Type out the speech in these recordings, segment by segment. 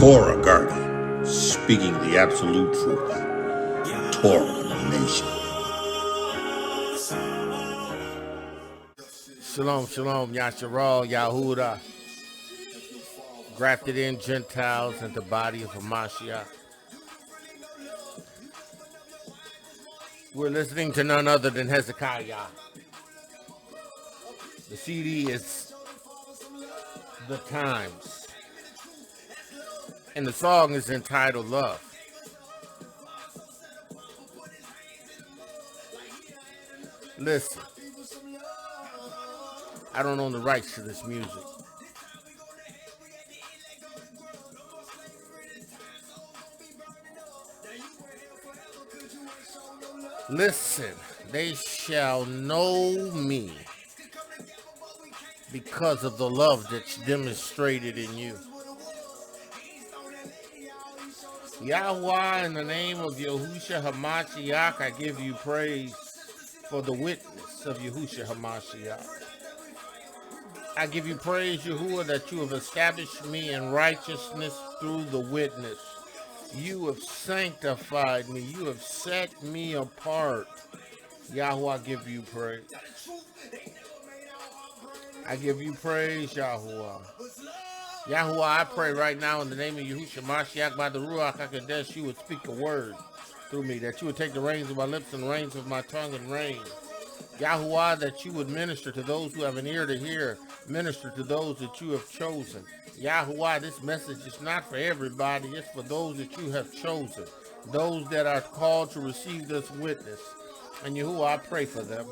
Torah Guardian, speaking the absolute truth. Torah Nation. Shalom, shalom, YESHA'YAHU, grafted in Gentiles into the body of Hamashiach. We're listening to none other than Hezekiah. The CD is The Times, and the song is entitled Love. Listen, I don't own the rights to this music. Listen, they shall know me because of the love that's demonstrated in you. Yahweh, in the name of Yahusha HaMashiach, I give you praise for the witness of Yahusha HaMashiach. I give you praise, Yahuwah, that you have established me in righteousness through the witness. You have sanctified me. You have set me apart. Yahweh, I give you praise. I give you praise, Yahuwah. Yahuwah, I pray right now in the name of Yahusha Mashiach, by the Ruach HaKodesh, you would speak a word through me, that you would take the reins of my lips and reins of my tongue and reign. Yahuwah, that you would minister to those who have an ear to hear, minister to those that you have chosen. Yahuwah, this message is not for everybody, it's for those that you have chosen, those that are called to receive this witness. And Yahuwah, I pray for them.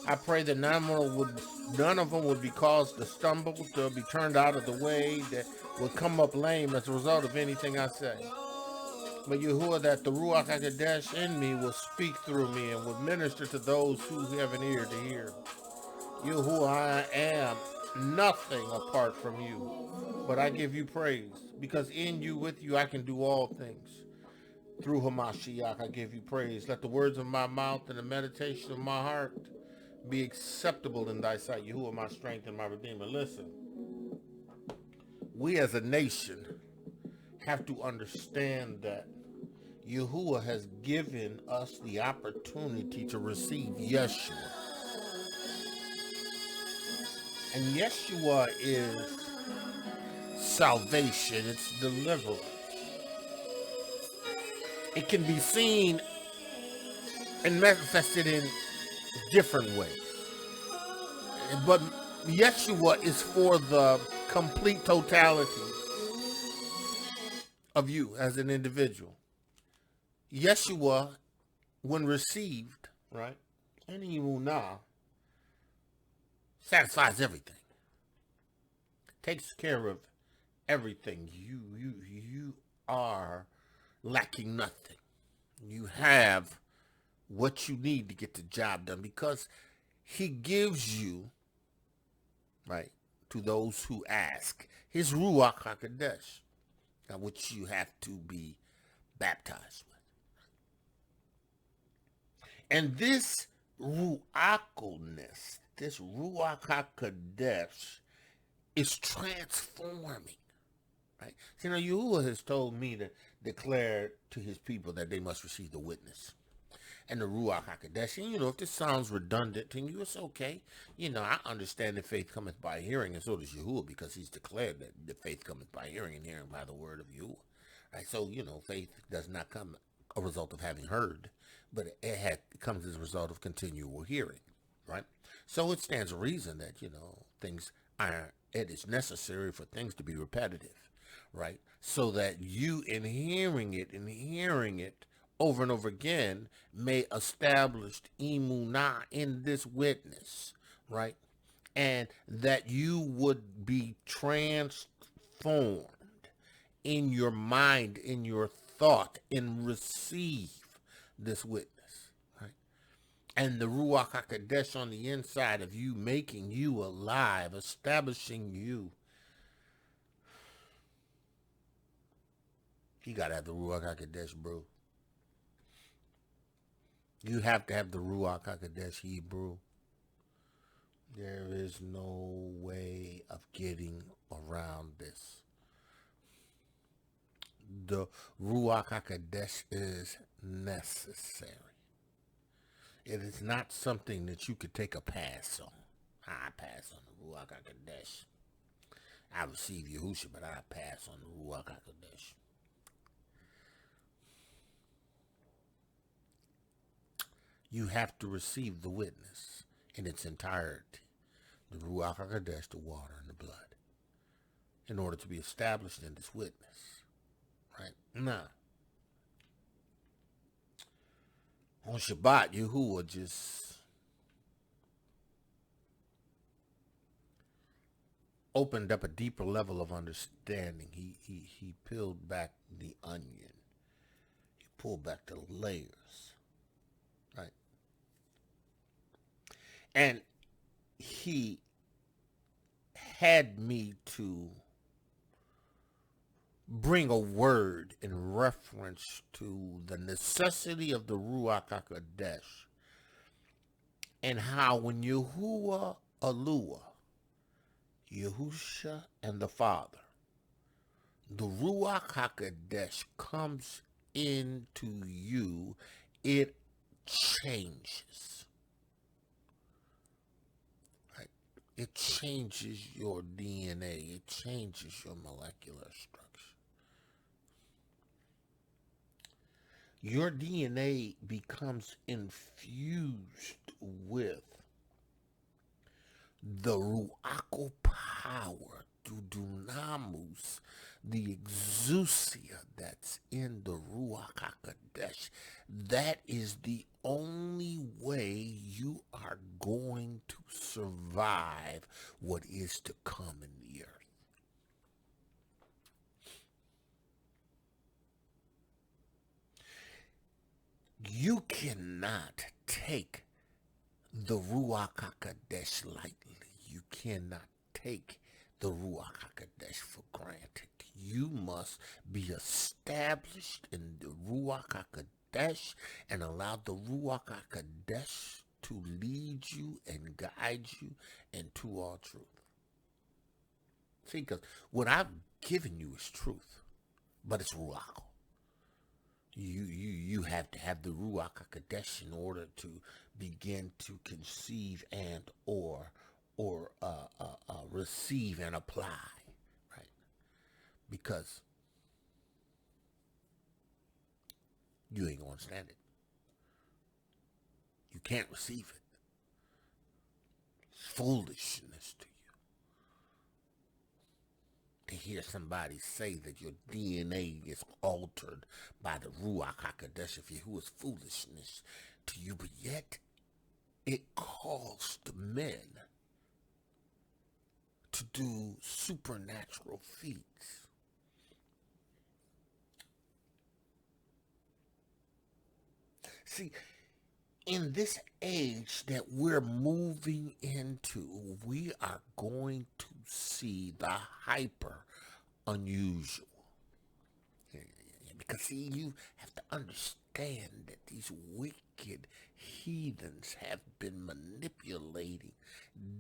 I pray that none of them would be caused to stumble, to be turned out of the way, that would come up lame as a result of anything I say. But Yahuwah, that the Ruach HaKodesh in me will speak through me and will minister to those who have an ear to hear. Yahuwah, I am nothing apart from you, but I give you praise, because in you, with you, I can do all things. Through Hamashiach, I give you praise. Let the words of my mouth and the meditation of my heart be acceptable in thy sight. Yahuwah, my strength and my redeemer. Listen, we as a nation have to understand that Yahuwah has given us the opportunity to receive Yeshua. And Yeshua is salvation, it's deliverance. It can be seen and manifested in different ways. But Yeshua is for the complete totality of you as an individual. Yeshua, when received, right, any emunah, satisfies everything. Takes care of everything. You are lacking nothing. You have what you need to get the job done, because he gives you, right, to those who ask, his Ruach HaKodesh, which you have to be baptized with. And this Ruachness, this Ruach HaKodesh, is transforming, right? See, now Yahuwah has told me to declare to his people that they must receive the witness and the Ruach HaKodesh. And, if this sounds redundant to you, it's okay. I understand that faith cometh by hearing, and so does Yahuwah, because he's declared that the faith cometh by hearing, and hearing by the word of Yahuwah. Right? So, faith does not come a result of having heard, but it comes as a result of continual hearing, right? So it stands to reason that, it is necessary for things to be repetitive, right? So that you, in hearing it over and over again, may establish emunah in this witness, right? And that you would be transformed in your mind, in your thought, and receive this witness, right? And the Ruach HaKodesh on the inside of you, making you alive, establishing you. You gotta have the Ruach HaKodesh, bro. You have to have the Ruach HaKodesh, Hebrew. There is no way of getting around this. The Ruach HaKodesh is necessary. It is not something that you could take a pass on. I pass on the Ruach HaKodesh. I receive Yahusha, but I pass on the Ruach HaKodesh. You have to receive the witness in its entirety. The Ruach HaKodesh, the water and the blood, in order to be established in this witness. Right? Now, on Shabbat, Yahuwah just opened up a deeper level of understanding. He peeled back the onion. He pulled back the layers. Right? And he had me to bring a word in reference to the necessity of the Ruach HaKodesh, and how when Yahuwah Elohiym, Yahusha and the Father, the Ruach HaKodesh comes into you, it changes. Right? It changes your DNA. It changes your molecular structure. Your DNA becomes infused with the Ruach power, the Dunamus, the exousia that's in the Ruach HaKodesh. That is the only way you are going to survive what is to come in the earth. You cannot take the Ruach HaKodesh lightly. You cannot take the Ruach HaKodesh for granted. You must be established in the Ruach HaKodesh and allow the Ruach HaKodesh to lead you and guide you into all truth. See, because what I've given you is truth, but it's Ruach. You have to have the Ruach HaKodesh in order to begin to conceive and or receive and apply, right? Because you ain't gonna stand it. You can't receive it. It's foolishness to you to hear somebody say that your DNA is altered by the Ruach HaKodesh of Yahuwah is foolishness to you, but yet it caused men to do supernatural feats. See, in this age that we're moving into, we are going to see the hyper unusual. Because, see, you have to understand that these wicked heathens have been manipulating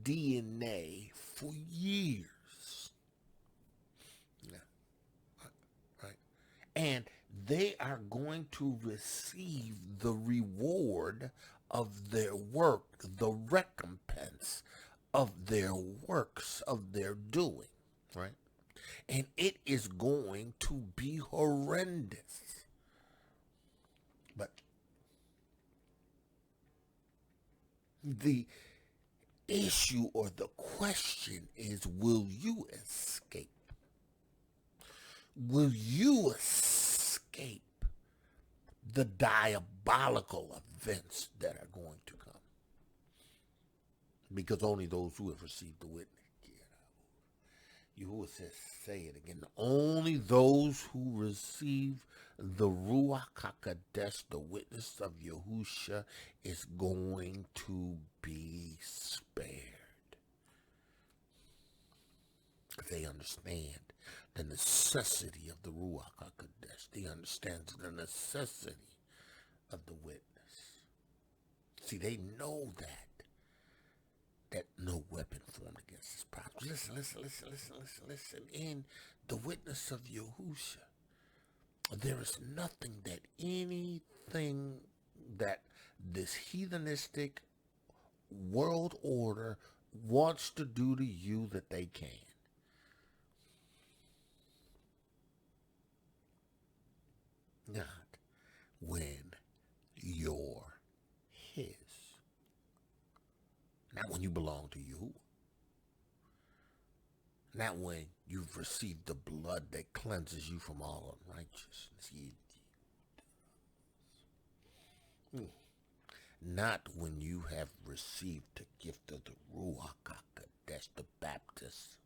DNA for years. Yeah. Right. And they are going to receive the reward of their work, the recompense of their works, of their doing, right? And it is going to be horrendous. But the issue or the question is, will you escape? Will you escape the diabolical events that are going to come? Because only those who have received the witness. Yahuwah says, say it again. Only those who receive the Ruach HaKodesh, the witness of Yahusha, is going to be spared. They understand the necessity of the Ruach HaKodesh. They understand the necessity of the witness. See, they know that that no weapon formed against us prosper. Listen. In the witness of Yahusha, there is nothing that anything that this heathenistic world order wants to do to you that they can. Not when you're his. Not when you belong to you. Not when you've received the blood that cleanses you from all unrighteousness. Not when you have received the gift of the Ruach HaKodesh, the baptism.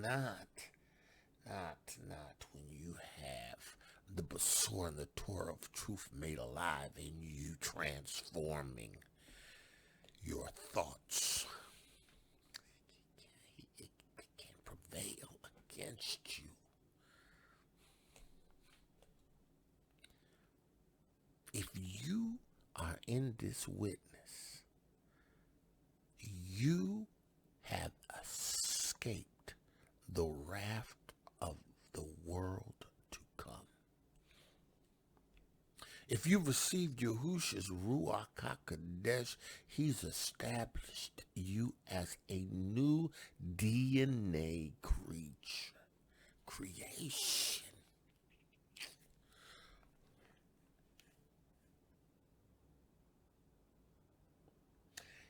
Not when you have the Basur and the Torah of truth made alive in you, transforming your thoughts. It can't prevail against you. If you are in this witness, you have escaped the wrath of the world to come. If you've received Yahusha's Ruach HaKodesh, he's established you as a new DNA creation.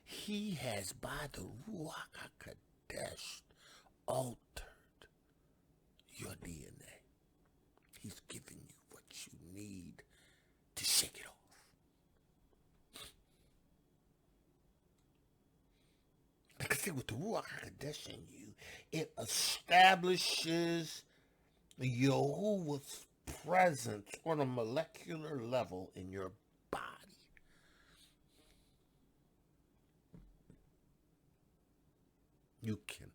He has, by the Ruach HaKodesh, altered your DNA. He's giving you what you need to shake it off. Because see, with the Ruach HaKodesh in you, it establishes Yahuwah's presence on a molecular level in your body. You can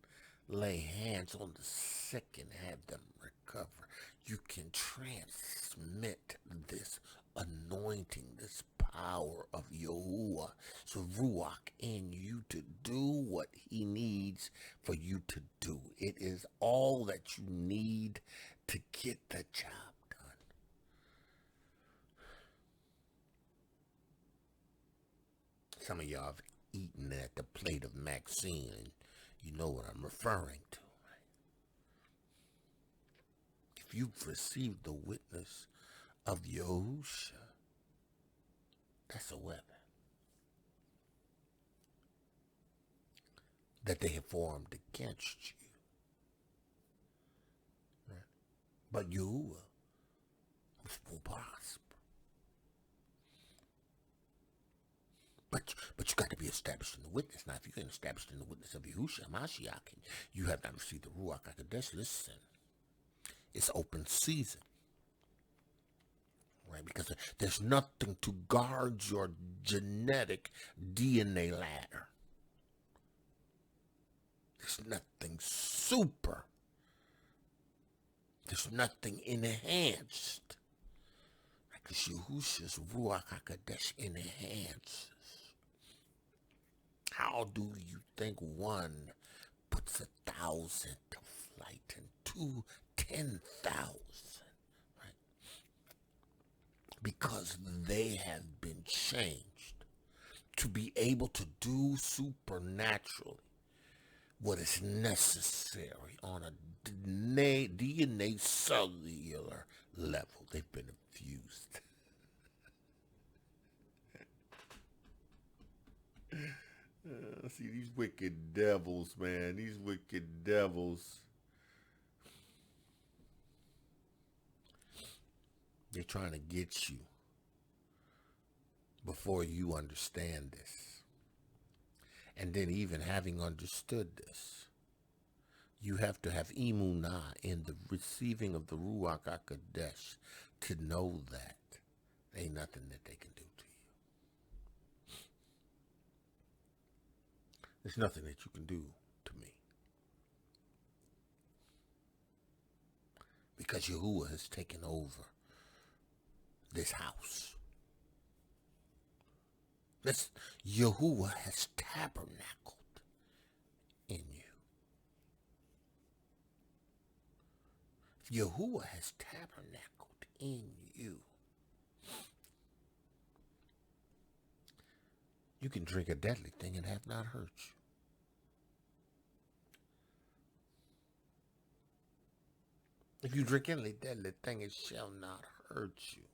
lay hands on the sick and have them recover. You can transmit this anointing, this power of Yahuwah, so Ruach in you to do what he needs for you to do. It is all that you need to get the job done. Some of y'all have eaten at the plate of Maxine, and you know what I'm referring to, right? If you've received the witness of Yahusha, that's a weapon that they have formed against you. Right? But Yahuwah will prosper. But you got to be established in the witness. Now, if you ain't established in the witness of Yahusha, Mashiach, and you have not received the Ruach HaKodesh, listen, it's open season. Right? Because there's nothing to guard your genetic DNA ladder. There's nothing super. There's nothing enhanced. Because Yahusha's Ruach HaKodesh enhances. How do you think one puts 1,000 to flight and 2, 10,000? Right? Because they have been changed to be able to do supernaturally what is necessary on a DNA cellular level. They've been infused. See, these wicked devils, man. These wicked devils. They're trying to get you before you understand this. And then even having understood this, you have to have emunah in the receiving of the Ruach HaKodesh to know that ain't nothing that they can do to you. There's nothing that you can do to me. Because Yahuwah has taken over this house. This Yahuwah has tabernacled in you. Yahuwah has tabernacled in you. You can drink a deadly thing and have not hurt you. If you drink any deadly thing, it shall not hurt you.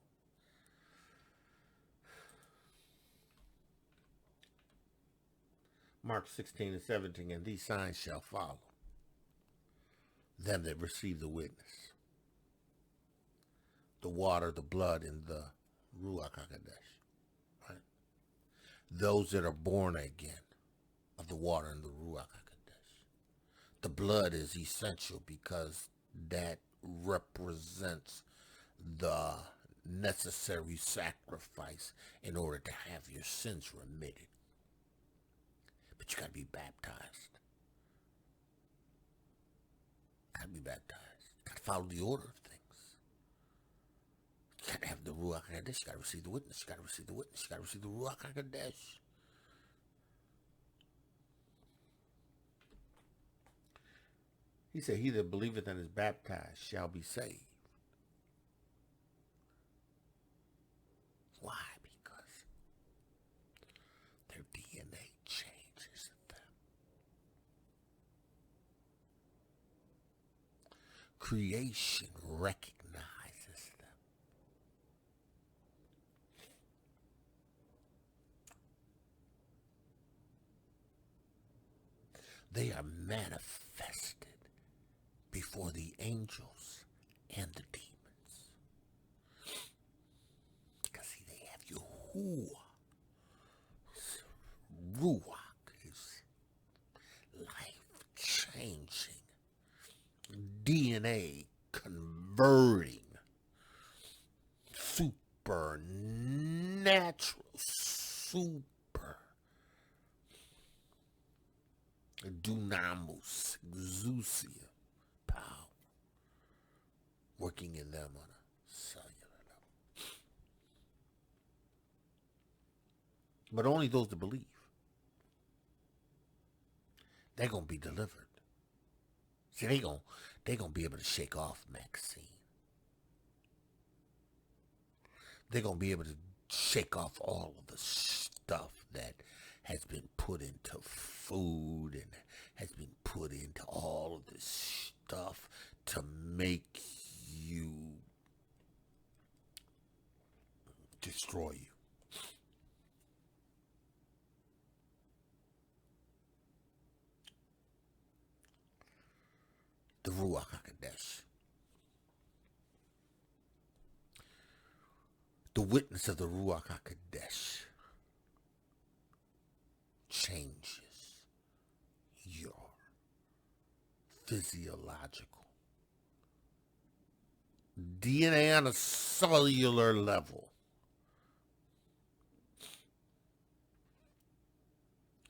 Mark 16 and 17, and these signs shall follow them that receive the witness. The water, the blood, and the Ruach HaKodesh. Right? Those that are born again of the water and the Ruach HaKodesh. The blood is essential because that represents the necessary sacrifice in order to have your sins remitted. But you got to be baptized. Got to be baptized. Got to follow the order of things. You got to have the Ruach HaKodesh. You got to receive the witness. You got to receive the witness. You got to receive the Ruach HaKodesh. He said, he that believeth and is baptized shall be saved. Why? Because their DNA changes them. Creation recognizes them. They are manifested before the angels and the demons. Because see, they have Yahuwah. Ruach is life-changing, DNA converting, supernatural, dunamis, exousia power working in them on a cellular level. But only those that believe, they're going to be delivered. See, they're going to be able to shake off Maxine. They're going to be able to shake off all of the stuff that has been put into food and has been put into all of this stuff to make you, destroy you. The Ruach HaKodesh. The witness of the Ruach HaKodesh changes your physiological DNA on a cellular level.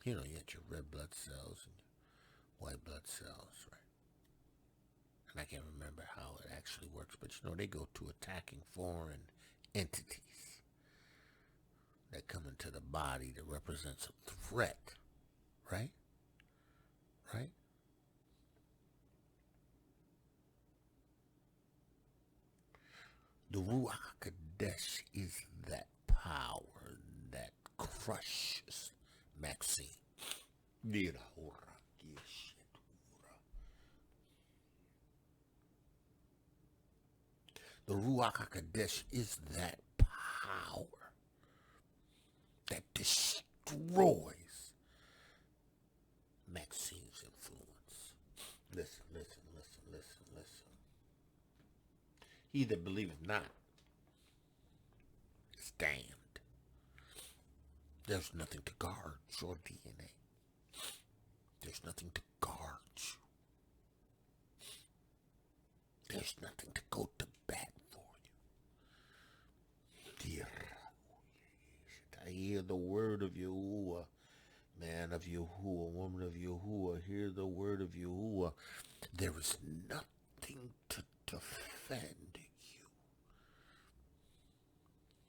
You know, you got your red blood cells and your white blood cells, right? And I can't remember how it actually works, but you know, they go to attacking foreign entities that come into the body that represents a threat, right? Right? The Ruach HaKodesh is that power that crushes Maxine. The Ruach HaKodesh is that power that destroys Maxine's influence. Listen, listen, listen, listen, listen. He that believeth not is damned. There's nothing to guard your DNA. There's nothing to guard you. There's nothing to go to bat for you. I hear the word of Yahuwah. Man of Yahuwah, woman of Yahuwah, hear the word of Yahuwah. There is nothing to defend you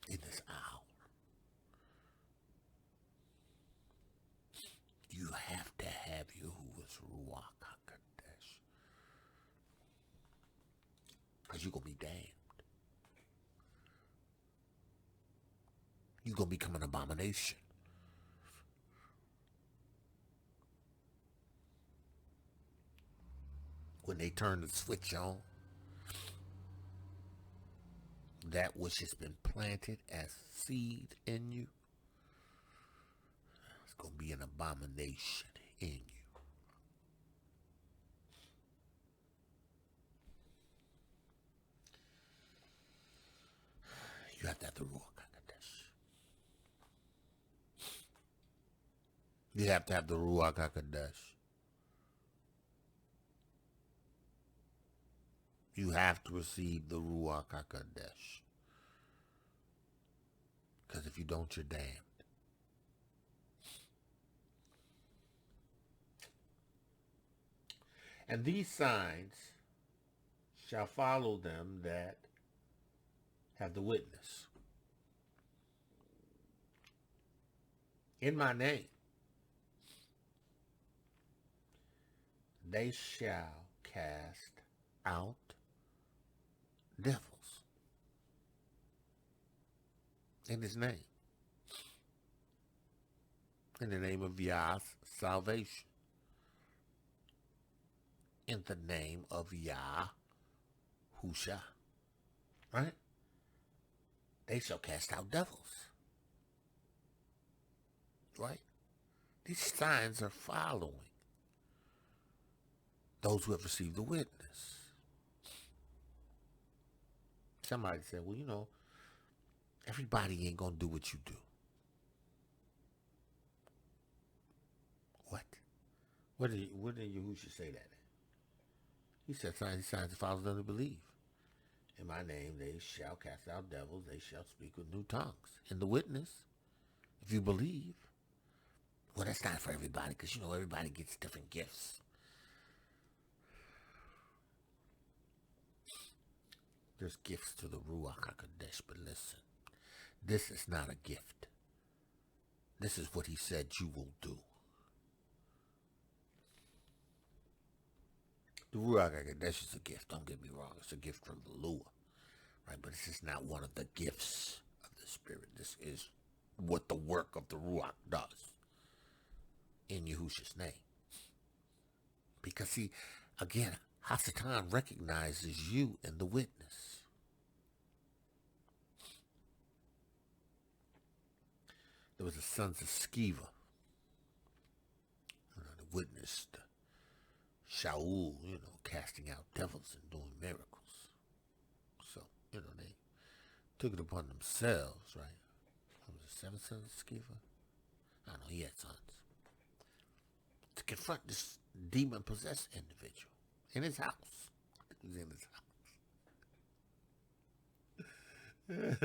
in this hour. you have to have Yahuwah's Ruach HaKodesh. Because you're going to be damned. You're going to become an abomination. When they turn the switch on, that which has been planted as seed in you, it's going to be an abomination in you. You have to have the Ruach HaKodesh. You have to have the Ruach HaKodesh. You have to receive the Ruach HaKodesh. Because if you don't, you're damned. And these signs shall follow them that have the witness. In my name, they shall cast out devils. In his name. In the name of Yah's salvation. In the name of Yahusha. Right? They shall cast out devils. Right? These signs are following those who have received the witness. Somebody said, well, you know, everybody ain't going to do what you do. What? Where did Yahusha say that? He said, signs follow them to believe. In my name, they shall cast out devils. They shall speak with new tongues. In the witness, if you believe. Well, that's not for everybody, because, you know, everybody gets different gifts. There's gifts to the Ruach HaKodesh, but listen, this is not a gift. This is what he said you will do. The Ruach HaKodesh is a gift, don't get me wrong. It's a gift from the Lua, right? But this is not one of the gifts of the Spirit. This is what the work of the Ruach does in Yahusha's name. Because, see, again, Hasatan recognizes you in the witness. There was the sons of Sceva, that witnessed Shaul, casting out devils and doing miracles. So, they took it upon themselves, right? What was it, 7 sons of Sceva? I don't know, he had sons. To confront this demon-possessed individual in his house. He was in his house.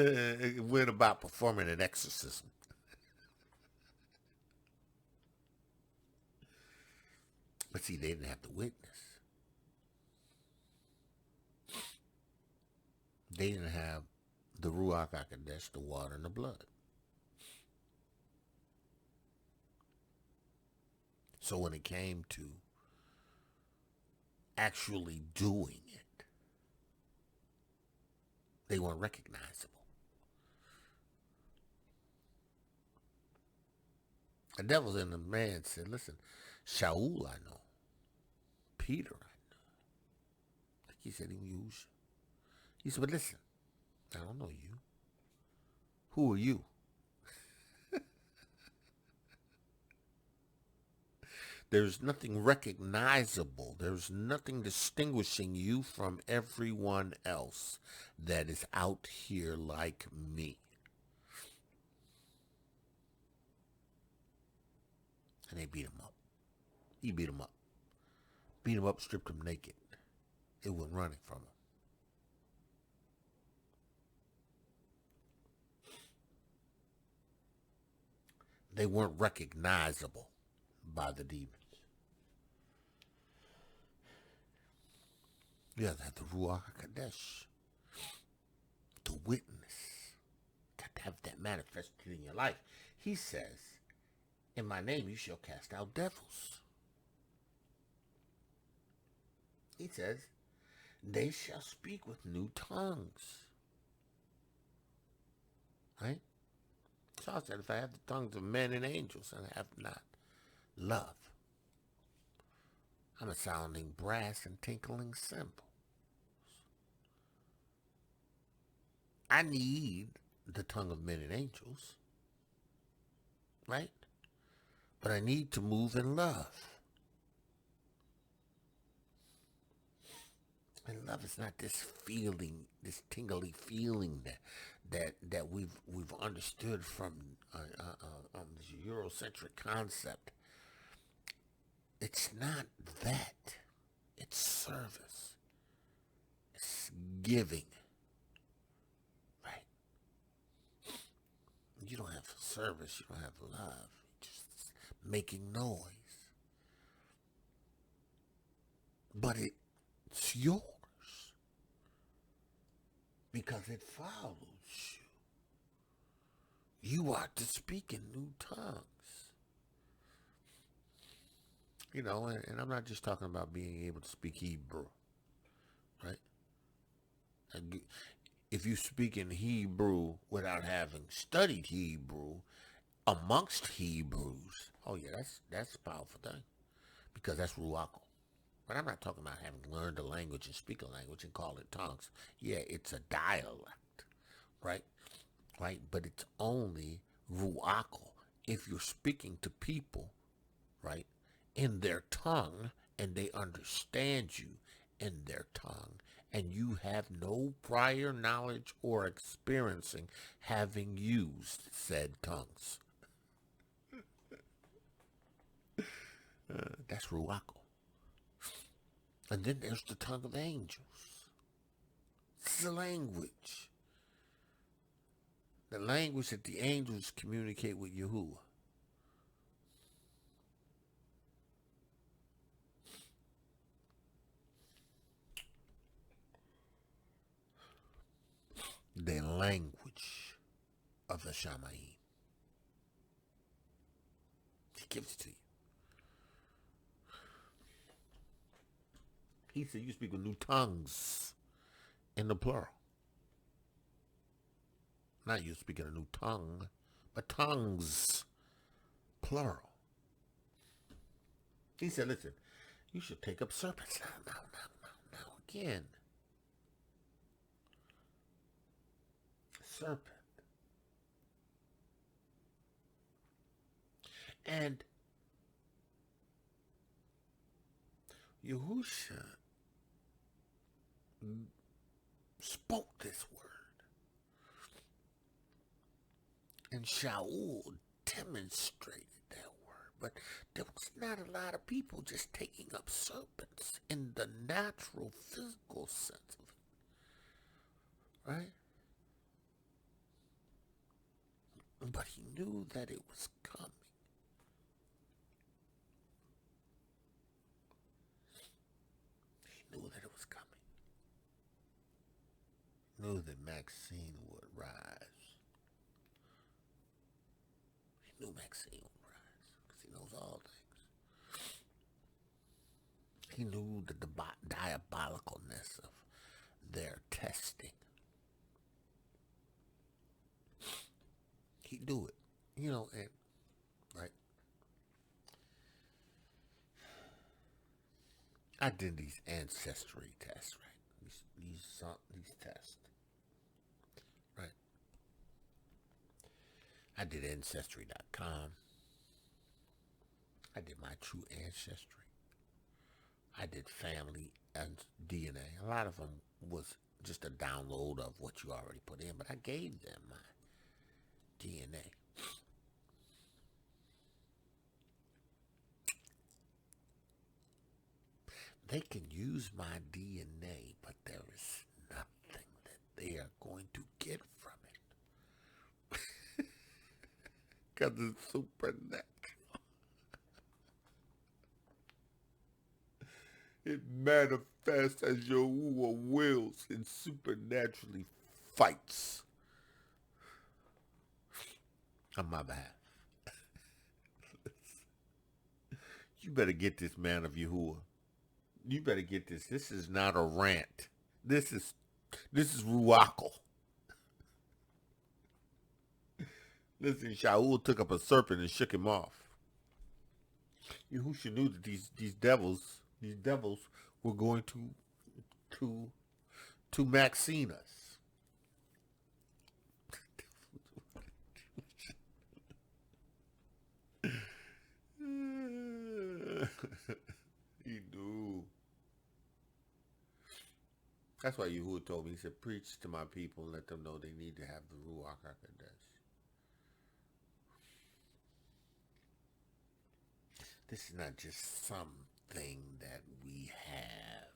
It went about performing an exorcism. But see, they didn't have the witness. They didn't have the Ruach HaKodesh, the water and the blood. So when it came to actually doing it, they weren't recognizable. The devil's in the man said, listen, Shaul I know. Peter I know. I think he said even Yahusha. He said, but listen, I don't know you. Who are you? There's nothing recognizable. There's nothing distinguishing you from everyone else that is out here like me. And they beat him up. He beat him up. Beat him up, stripped him naked. It went running from him. They weren't recognizable by the demons. You have to have the Ruach HaKodesh, the witness. Got to have that manifested in your life. He says, In my name you shall cast out devils. He says, they shall speak with new tongues. Right? Saul said, if I have the tongues of men and angels and have not love, I'm a sounding brass and tinkling cymbal. I need the tongue of men and angels, right? But I need to move in love. And love is not this feeling, this tingly feeling that we've understood from this Eurocentric concept. It's not that. It's service. It's giving. Right? You don't have service. You don't have love. You're just making noise. But it's yours. Because it follows you. You are to speak in new tongues. You know, and I'm not just talking about being able to speak Hebrew, right? If you speak in Hebrew without having studied Hebrew amongst Hebrews, oh yeah, that's a powerful thing, because that's Ruach. But I'm not talking about having learned a language and speak a language and call it tongues. Yeah, it's a dialect, right? Right? But it's only Ruach if you're speaking to people, right, in their tongue, and they understand you in their tongue, and you have no prior knowledge or experiencing having used said tongues. That's Ruach. And then there's the tongue of angels. It's the language. The language that the angels communicate with Yahuwah. The language of the YESHA'YAHU. He gives it to you. He said you speak with new tongues in the plural. Not you speaking a new tongue, but tongues, plural. He said, listen, you should take up serpents. Now, again. Serpent. And Yahusha spoke this word. And Shaul demonstrated that word. But there was not a lot of people just taking up serpents in the natural, physical sense of it. Right? But he knew that it was coming. He knew that it was coming. He knew that Maxine would rise. He knew Maxine would rise because he knows all things. He knew the diabolicalness of their testing. He knew it, you know, and right. I did these ancestry tests, right? These tests, right? I did Ancestry.com. I did my true ancestry. I did family and DNA. A lot of them was just a download of what you already put in, but I gave them my DNA. They can use my DNA, but there is nothing that they are going to get from it. Because it's supernatural. It manifests as Yahuwah wills and supernaturally fights on my behalf. You better get this, man of Yahuwah. You better get this. This is not a rant. This is Ruach. Listen, Shaul took up a serpent and shook him off. Yahusha knew that these devils were going to vaccine us. He knew. That's why Yahuwah told me, he said, preach to my people and let them know they need to have the Ruach HaKodesh. This is not just something that we have.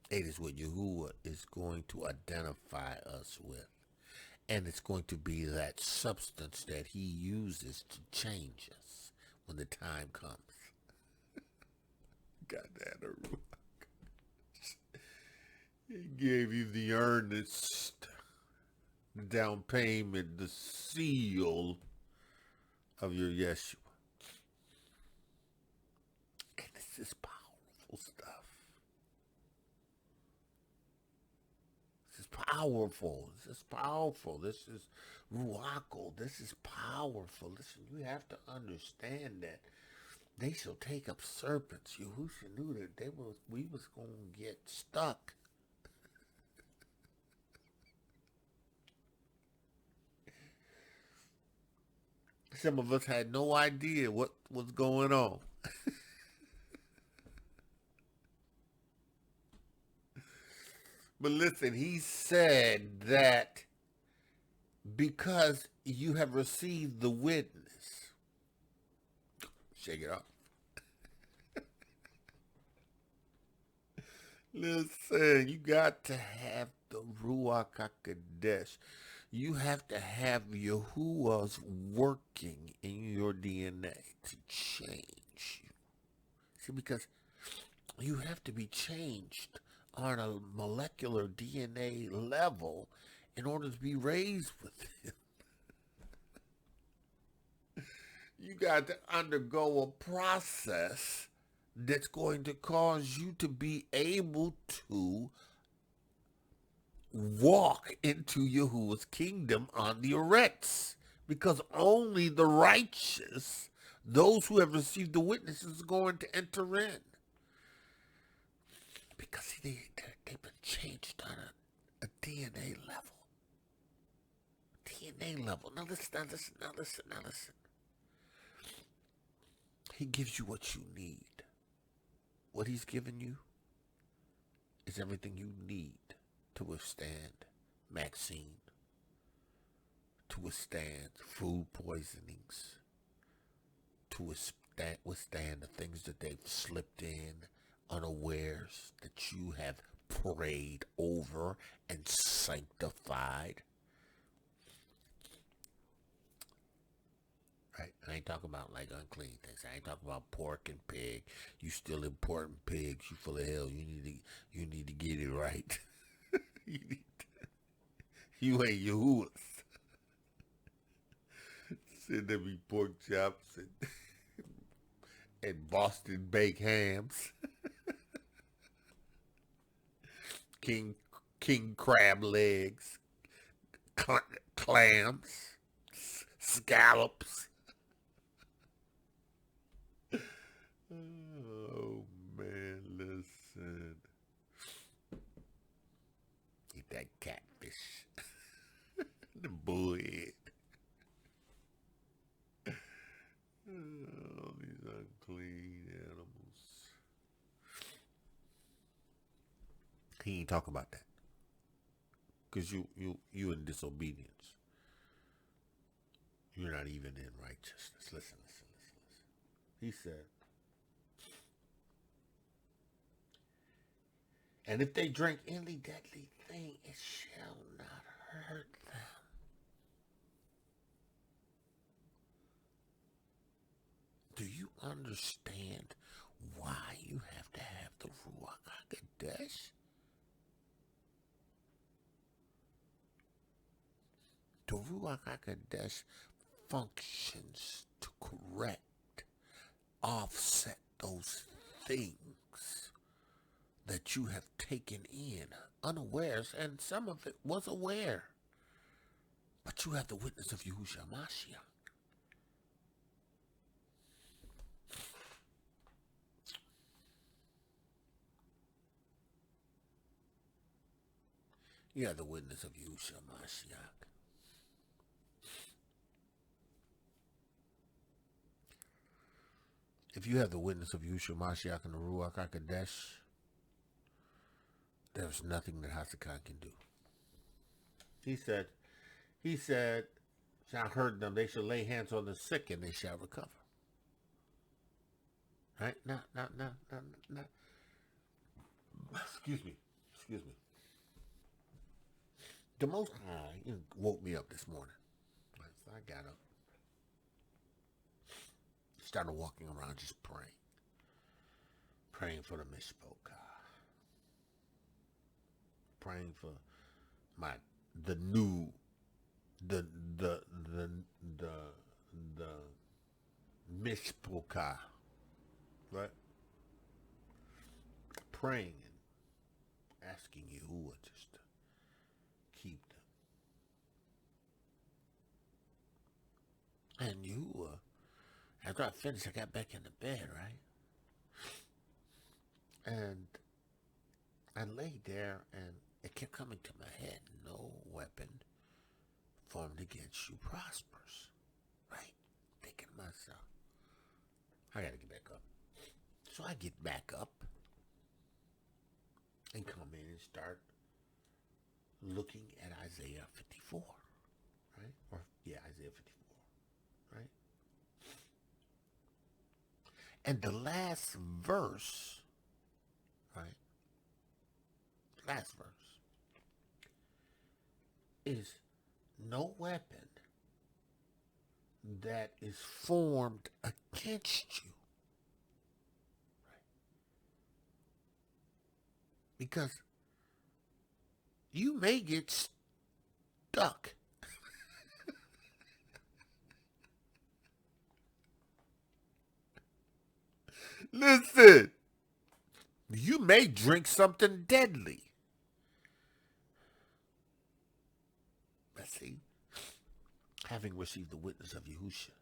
It is what Yahuwah is going to identify us with. And it's going to be that substance that he uses to change us when the time comes. Got that, Ruach. He gave you the earnest down payment, the seal of your Yeshua. And this is powerful stuff. This is powerful. This is powerful. This is Ruach. This is powerful. Listen, you have to understand that they shall take up serpents. Yahusha knew that we was going to get stuck. Some of us had no idea what was going on. But listen, he said that because you have received the witness, shake it off. Listen, you got to have the Ruach HaKodesh. You have to have Yahuwah's working in your DNA to change you. See, because you have to be changed on a molecular DNA level in order to be raised with him. You got to undergo a process that's going to cause you to be able to walk into Yahuwah's kingdom on the erects, because only the righteous, those who have received the witnesses, are going to enter in, because they've been changed on a DNA level. DNA level. Now listen. He gives you what you need. What he's given you is everything you need to withstand vaccine, to withstand food poisonings, to withstand the things that they've slipped in unawares, that you have prayed over and sanctified. Right? I ain't talking about like unclean things. I ain't talking about pork and pig. You still importing pigs. You full of hell. You need to get it right. You ain't Yahuwah's. Said there be pork chops and Boston baked hams. King crab legs, clams, scallops. Oh man, listen. Eat that catfish. The bullhead. Oh, these unclean animals. He ain't talking about that. Because you in disobedience. You're not even in righteousness. Listen. He said, and if they drink any deadly thing, it shall not hurt them. Do you understand why you have to have the Ruach HaKodesh? The Ruach HaKodesh functions to correct, offset those things that you have taken in unawares, and some of it was aware. But you have the witness of Yahusha Mashiach. You have the witness of Yahusha Mashiach. If you have the witness of Yahusha Mashiach and the Ruach HaKodesh, there's nothing that Hezekiah can do. He said, shall hurt them, they shall lay hands on the sick and they shall recover. Right? Now. Excuse me. The Most High woke me up this morning. So I got up. Started walking around just praying. Praying for the Mishpoka. Praying for the Mishpoka. Right? Praying and asking Yahuwah just to keep them. And Yahuwah, after I finished, I got back in the bed, right? And I laid there, and it kept coming to my head, no weapon formed against you prospers, right? Thinking to myself, I got to get back up. So I get back up and come in and start looking at Isaiah 54, right? Isaiah 54, right? And the last verse, right? Last verse is no weapon that is formed against you. Right? Because you may get stuck. Listen, you may drink something deadly. But see, having received the witness of Yahusha,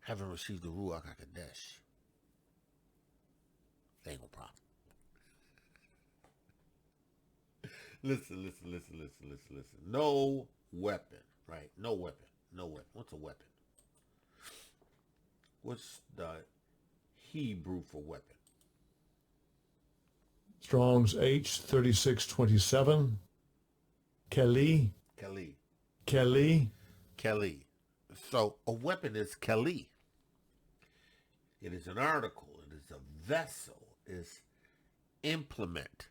having received the Ruach HaKodesh, they ain't no problem. Listen. No weapon, right? No weapon. What's a weapon? What's the Hebrew for weapon? Strong's H3627. Keli. So a weapon is Keli. It is an article. It is a vessel. It is implement.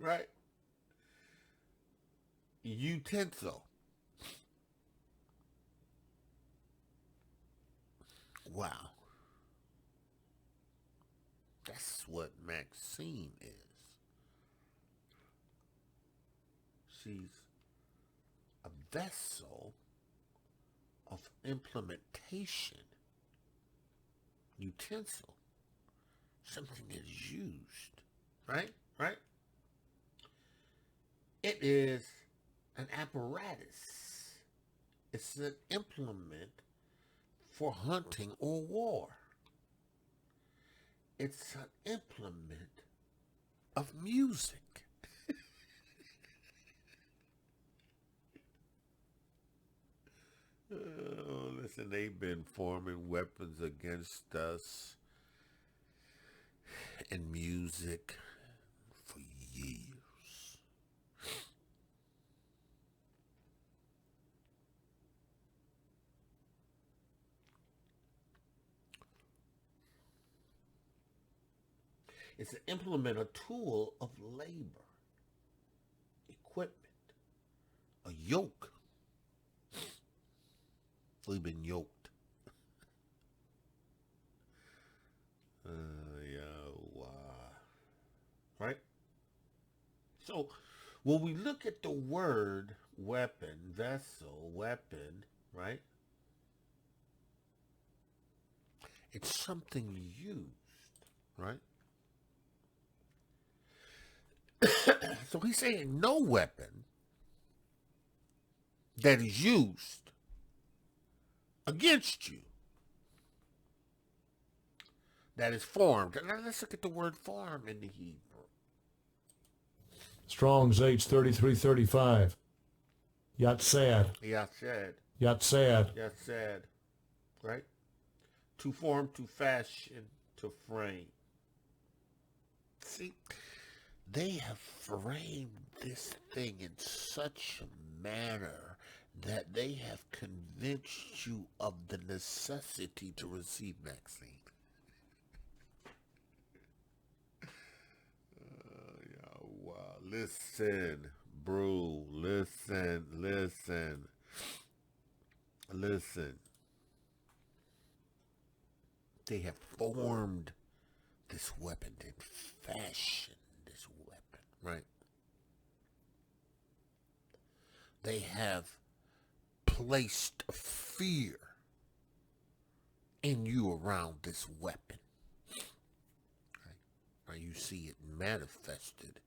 Right? Utensil. Wow. That's what Maxine is. She's a vessel of implementation. Utensil. Something that is used. Right? It is an apparatus. It's an implement for hunting or war. It's an implement of music. Oh, listen, they've been forming weapons against us in music for years. It's an implement, a tool of labor, equipment, a yoke. We've been yoked. Right? So when we look at the word weapon, vessel, weapon, right? It's something used, right? So he's saying no weapon that is used against you that is formed. Now let's look at the word form in the Hebrew. Strong's H3335. Yatsad. Yashed. Yatsad. Yashed. Right? To form, to fashion, to frame. See, they have framed this thing in such a manner that they have convinced you of the necessity to receive Maxine. Wow. Listen, bro. Listen. They have formed this weapon. They fashioned this weapon, right? They have placed fear in you around this weapon. Right? Now you see it manifested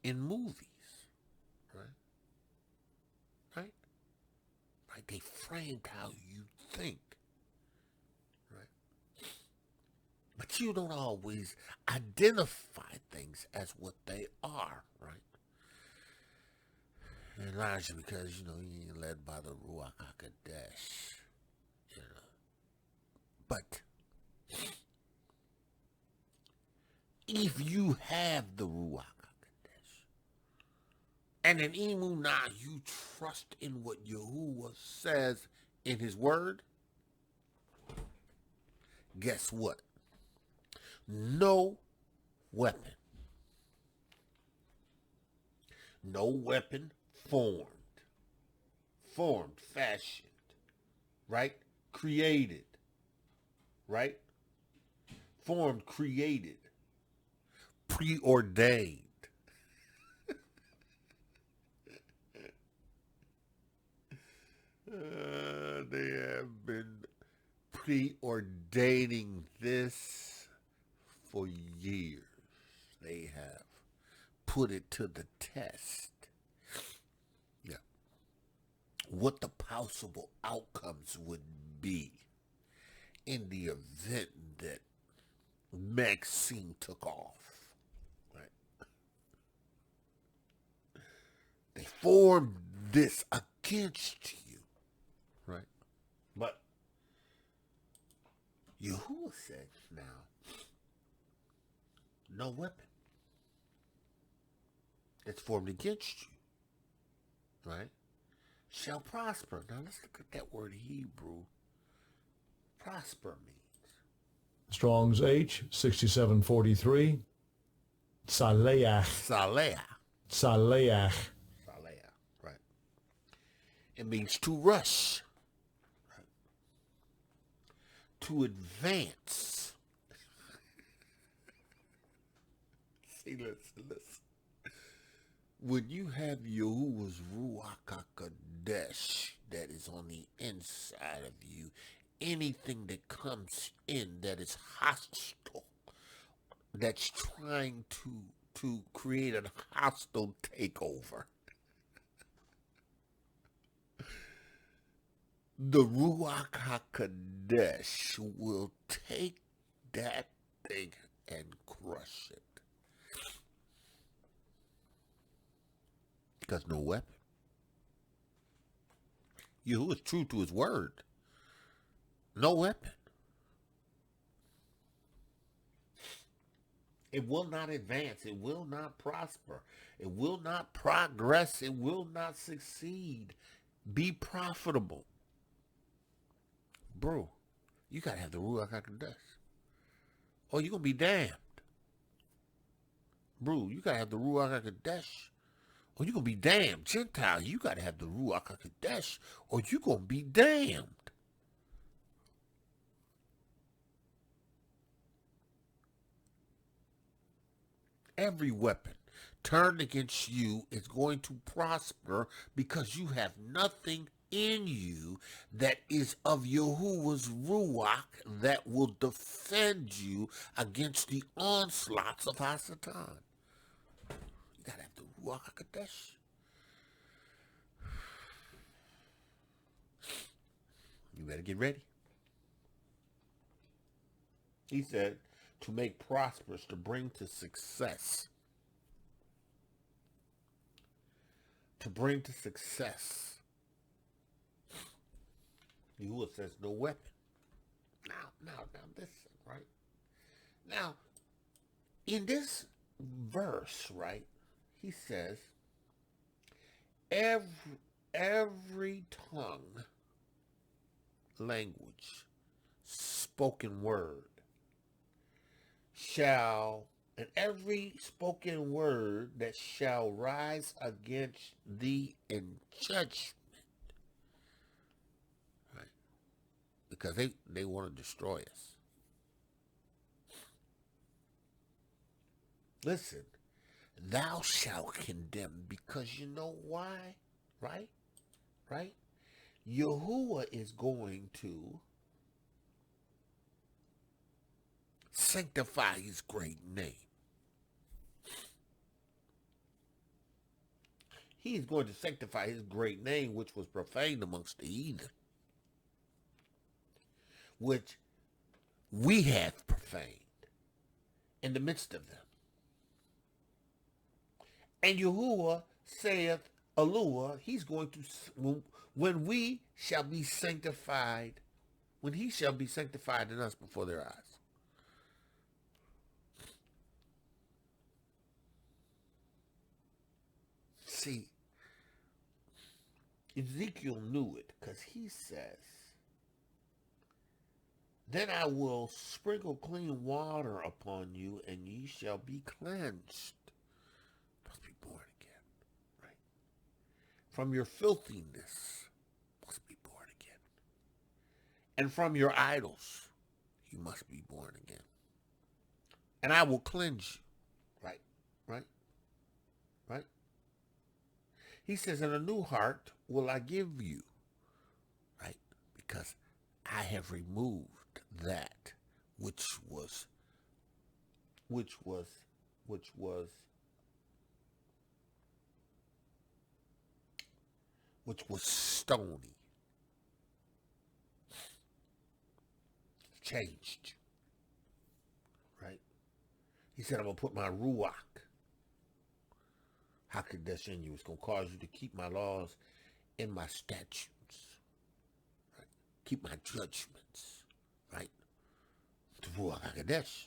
in movies, right? Right? Right? They framed how you think. But you don't always identify things as what they are, right? And largely because, you know, you ain't led by the Ruach HaKodesh, you know. But if you have the Ruach HaKodesh, and in Emunah you trust in what Yahuwah says in his word, guess what? No weapon formed, fashioned, right? Created, right? Formed, created, preordained. They have been preordaining this for years. They have put it to the test. Yeah. What the possible outcomes would be in the event that Maxine took off. Right? They formed this against you. Right? But Yahuwah said now, no weapon that's formed against you, right, shall prosper. Now let's look at that word Hebrew. Prosper means. Strong's H6743. Saleach. Saleah, right. It means to rush, right? To advance. Listen. When you have Yahuwah's Ruach HaKodesh that is on the inside of you, anything that comes in that is hostile, that's trying to create a hostile takeover, the Ruach HaKodesh will take that thing and crush it. Because no weapon. Yahuwah is true to his word. No weapon. It will not advance. It will not prosper. It will not progress. It will not succeed. Be profitable. Bro, you got to have the Ruach HaKodesh. Or you're going to be damned. Bro, you got to have the Ruach HaKodesh. Or you're going to be damned. Gentile, you got to have the Ruach HaKodesh, or you're going to be damned. Every weapon turned against you is going to prosper, because you have nothing in you that is of Yahuwah's Ruach that will defend you against the onslaughts of Hasatan. You gotta have the Ruach HaKodesh. You better get ready. He said to make prosperous, to bring to success. To bring to success. Yahuwah says no weapon. Now listen, right? Now, in this verse, right, he says, every tongue, language, spoken word, and every spoken word that shall rise against thee in judgment. Right? Because they want to destroy us. Listen, thou shalt condemn, because you know why? Right? Right? Yahuwah is going to sanctify his great name. He is going to sanctify his great name, which was profaned amongst the heathen, which we have profaned in the midst of them. And Yahuwah saith, Eloah, he's going to, when we shall be sanctified, when he shall be sanctified in us before their eyes. See, Ezekiel knew it, because he says, then I will sprinkle clean water upon you, and ye shall be cleansed. Must be born again, right? From your filthiness, must be born again. And from your idols, you must be born again. And I will cleanse you, right? Right? Right? He says, and a new heart will I give you, right? Because I have removed that which was stony. Changed. Right? He said, I'm going to put my Ruach HaKodesh in you. It's going to cause you to keep my laws and my statutes. Right? Keep my judgments. Right? The Ruach HaKodesh.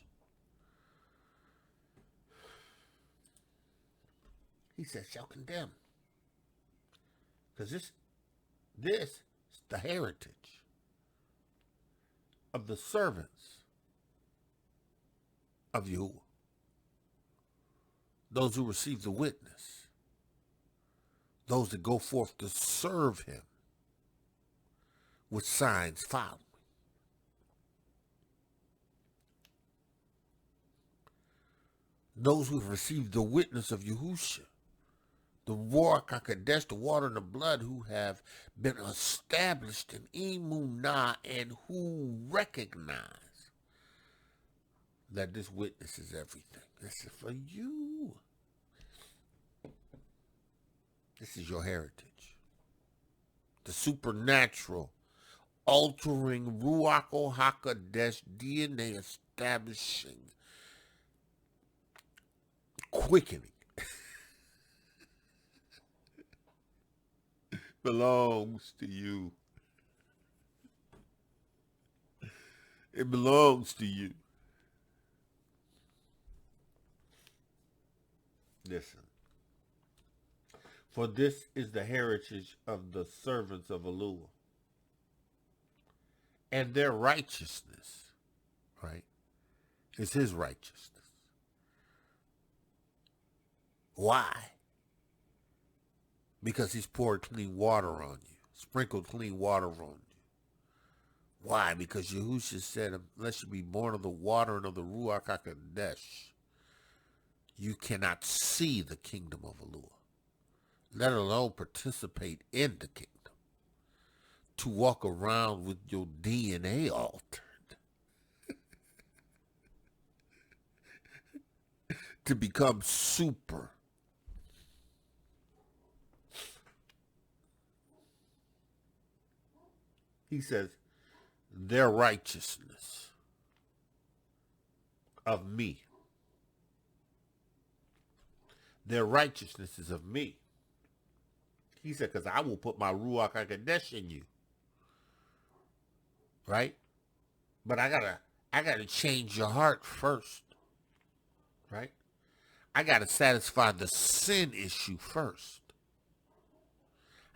He says, shall condemn. Because this is the heritage of the servants of Yahuwah. Those who receive the witness. Those that go forth to serve him with signs following. Those who have received the witness of Yahusha, the Ruach HaKodesh, the water and the blood, who have been established in Emunah and who recognize that this witness is everything. This is for you. This is your heritage. The supernatural, altering Ruach HaKodesh, DNA establishing, quickening belongs to you. It belongs to you. Listen. For this is the heritage of the servants of Eloah. And their righteousness, right, is his righteousness. Why? Because he's poured clean water on you, sprinkled clean water on you. Why? Because Yahusha said, unless you be born of the water and of the Ruach HaKodesh, you cannot see the kingdom of Elohiym, let alone participate in the kingdom. To walk around with your DNA altered. To become super. He says, their righteousness of me. Their righteousness is of me. He said, because I will put my Ruach HaKodesh in you. Right? But I gotta change your heart first. Right? I gotta satisfy the sin issue first.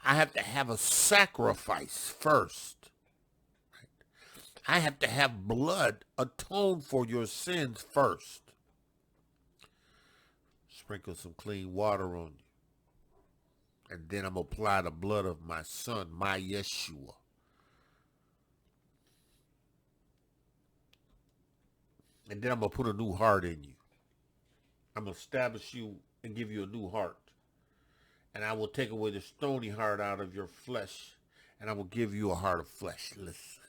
I have to have a sacrifice first. Right? I have to have blood atone for your sins first. Sprinkle some clean water on you. And then I'm going to apply the blood of my son, my Yeshua. And then I'm going to put a new heart in you. I'm going to establish you and give you a new heart. And I will take away the stony heart out of your flesh. And I will give you a heart of flesh. Listen.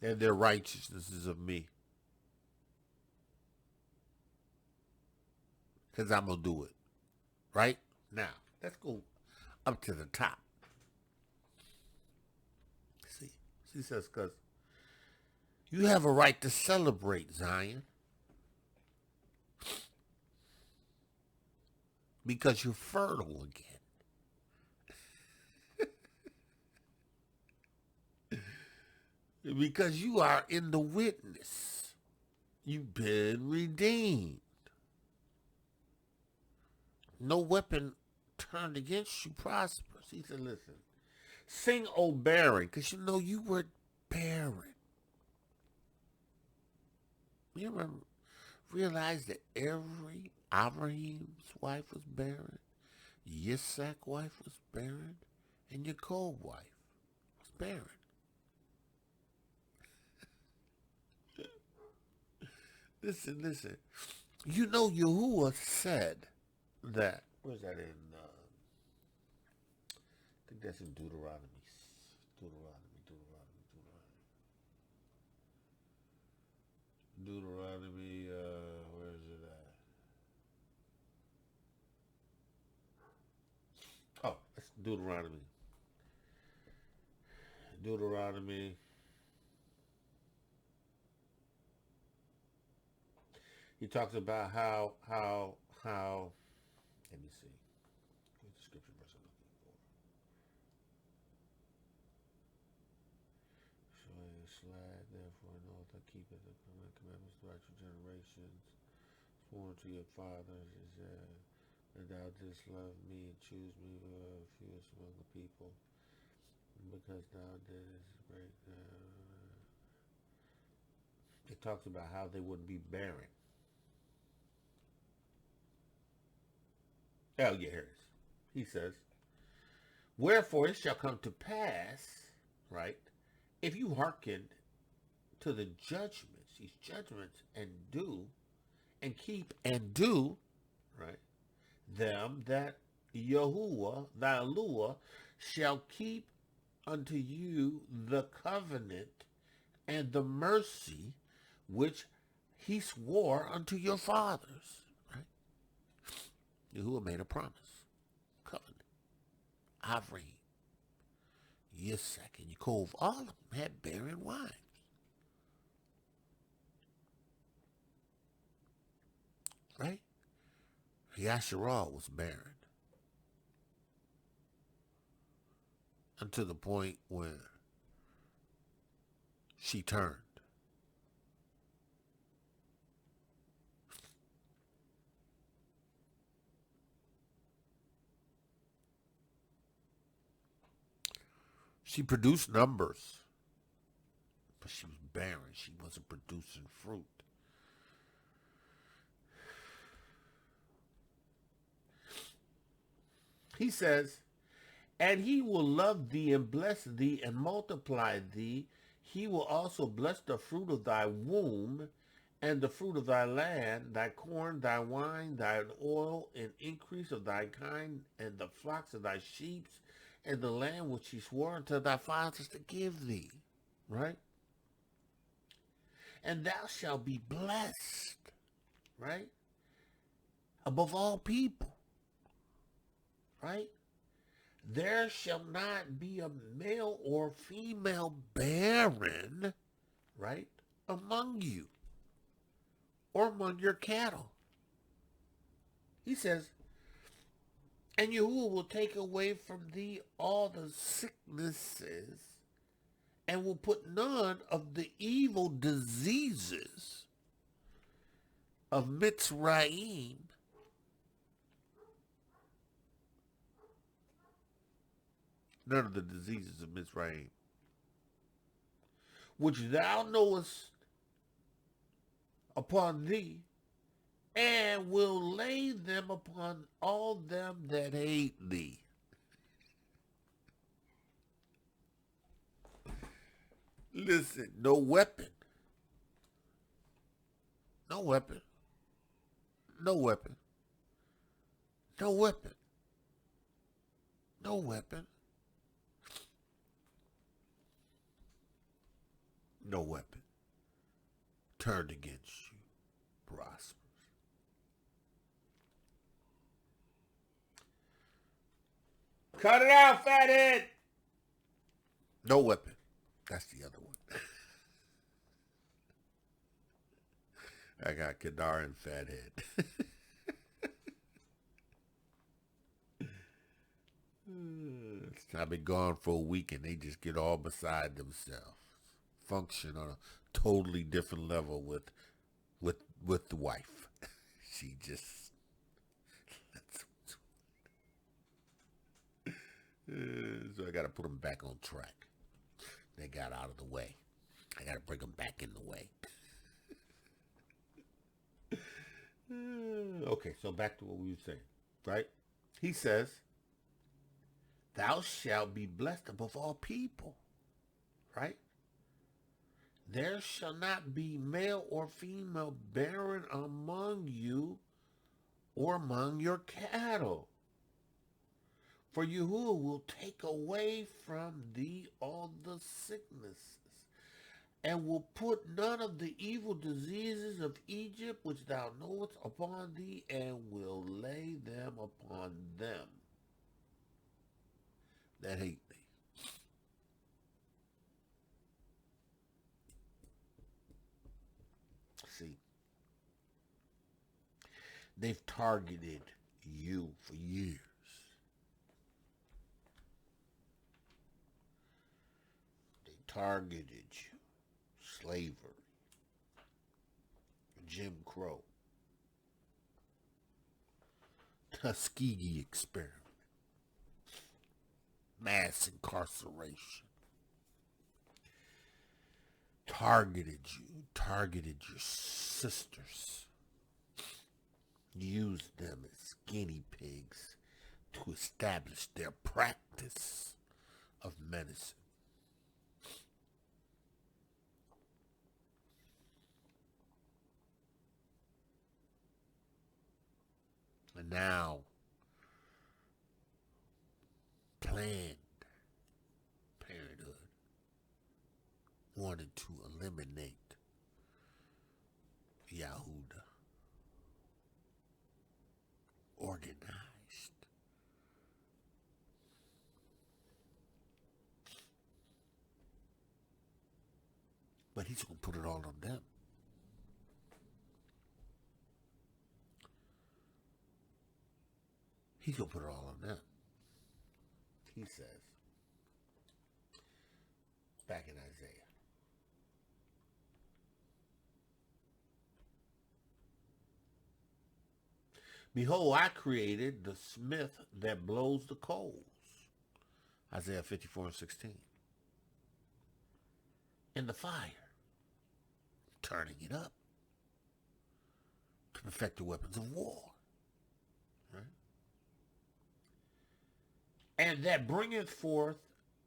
And their righteousness is of me. Because I'm going to do it. Right? Now, let's go up to the top. See, she says, because you have a right to celebrate, Zion. Because you're fertile again. Because you are in the witness. You've been redeemed. No weapon turned against you prospers. He said, listen, sing, O barren, because you know you were barren. You remember, realize that every Abraham's wife was barren, Yitzhak's wife was barren, and Jacob's wife was barren. Listen. You know, Yahuwah said that. Where's that in? I think that's in Deuteronomy. Deuteronomy, where is it at? Oh, that's Deuteronomy. He talks about how, let me see. What's the scripture verse I'm looking for? Therefore, an oath that keepeth the commandments throughout your generations, sworn to your fathers, is that thou didst love me and choose me fewest among the people, because thou didst break. It talks about how they wouldn't be barren. Oh, yeah, here it is. He says, wherefore it shall come to pass, right, if you hearken to the judgments, these judgments, and do, and keep, and do, right, them that Yahuwah, thy Eloah, shall keep unto you the covenant and the mercy which he swore unto your fathers. Yahuwah made a promise. Covenant. Avraham, Yitzhak, and Yaakov, all of them had barren wives. Right? Yasharah was barren. Until the point when she turned. She produced numbers, but she was barren. She wasn't producing fruit. He says, and he will love thee and bless thee and multiply thee. He will also bless the fruit of thy womb, and the fruit of thy land, thy corn, thy wine, thine oil, and increase of thy kind, and the flocks of thy sheep, and the land which he swore unto thy fathers to give thee. Right? And thou shalt be blessed. Right? Above all people. Right? There shall not be a male or female barren, right, among you, or among your cattle. He says, and Yahuwah will take away from thee all the sicknesses, and will put none of the evil diseases of Mitzrayim none of the diseases of Mitzrayim, which thou knowest upon thee, and will lay them upon all them that hate thee. Listen, no weapon, no weapon, no weapon, no weapon, no weapon, no weapon turned against you prospers. Cut it out, fathead. No weapon. That's the other one. I got Kedar and Fathead. I've been gone for a week and they just get all beside themselves. Function on a totally different level with the wife. She just so I got to put them back on track. They got out of the way. I got to bring them back in the way. Okay, so back to what we were saying, right? He says, thou shalt be blessed above all people, right? There shall not be male or female barren among you or among your cattle. For Yahuwah will take away from thee all the sicknesses, and will put none of the evil diseases of Egypt which thou knowest upon thee, and will lay them upon them that hate thee. See, they've targeted you for years. They targeted you. Slavery. Jim Crow. Tuskegee experiment. Mass incarceration. Targeted you. Targeted your sisters. Used them as guinea pigs to establish their practice of medicine. And now, Planned Parenthood wanted to eliminate Yahusha. Organized. But he's going to put it all on them. He's going to put it all on them. He says, back in Isaiah, behold, I created the smith that blows the coals. Isaiah 54:16. In the fire, turning it up to perfect the weapons of war. Right? And that bringeth forth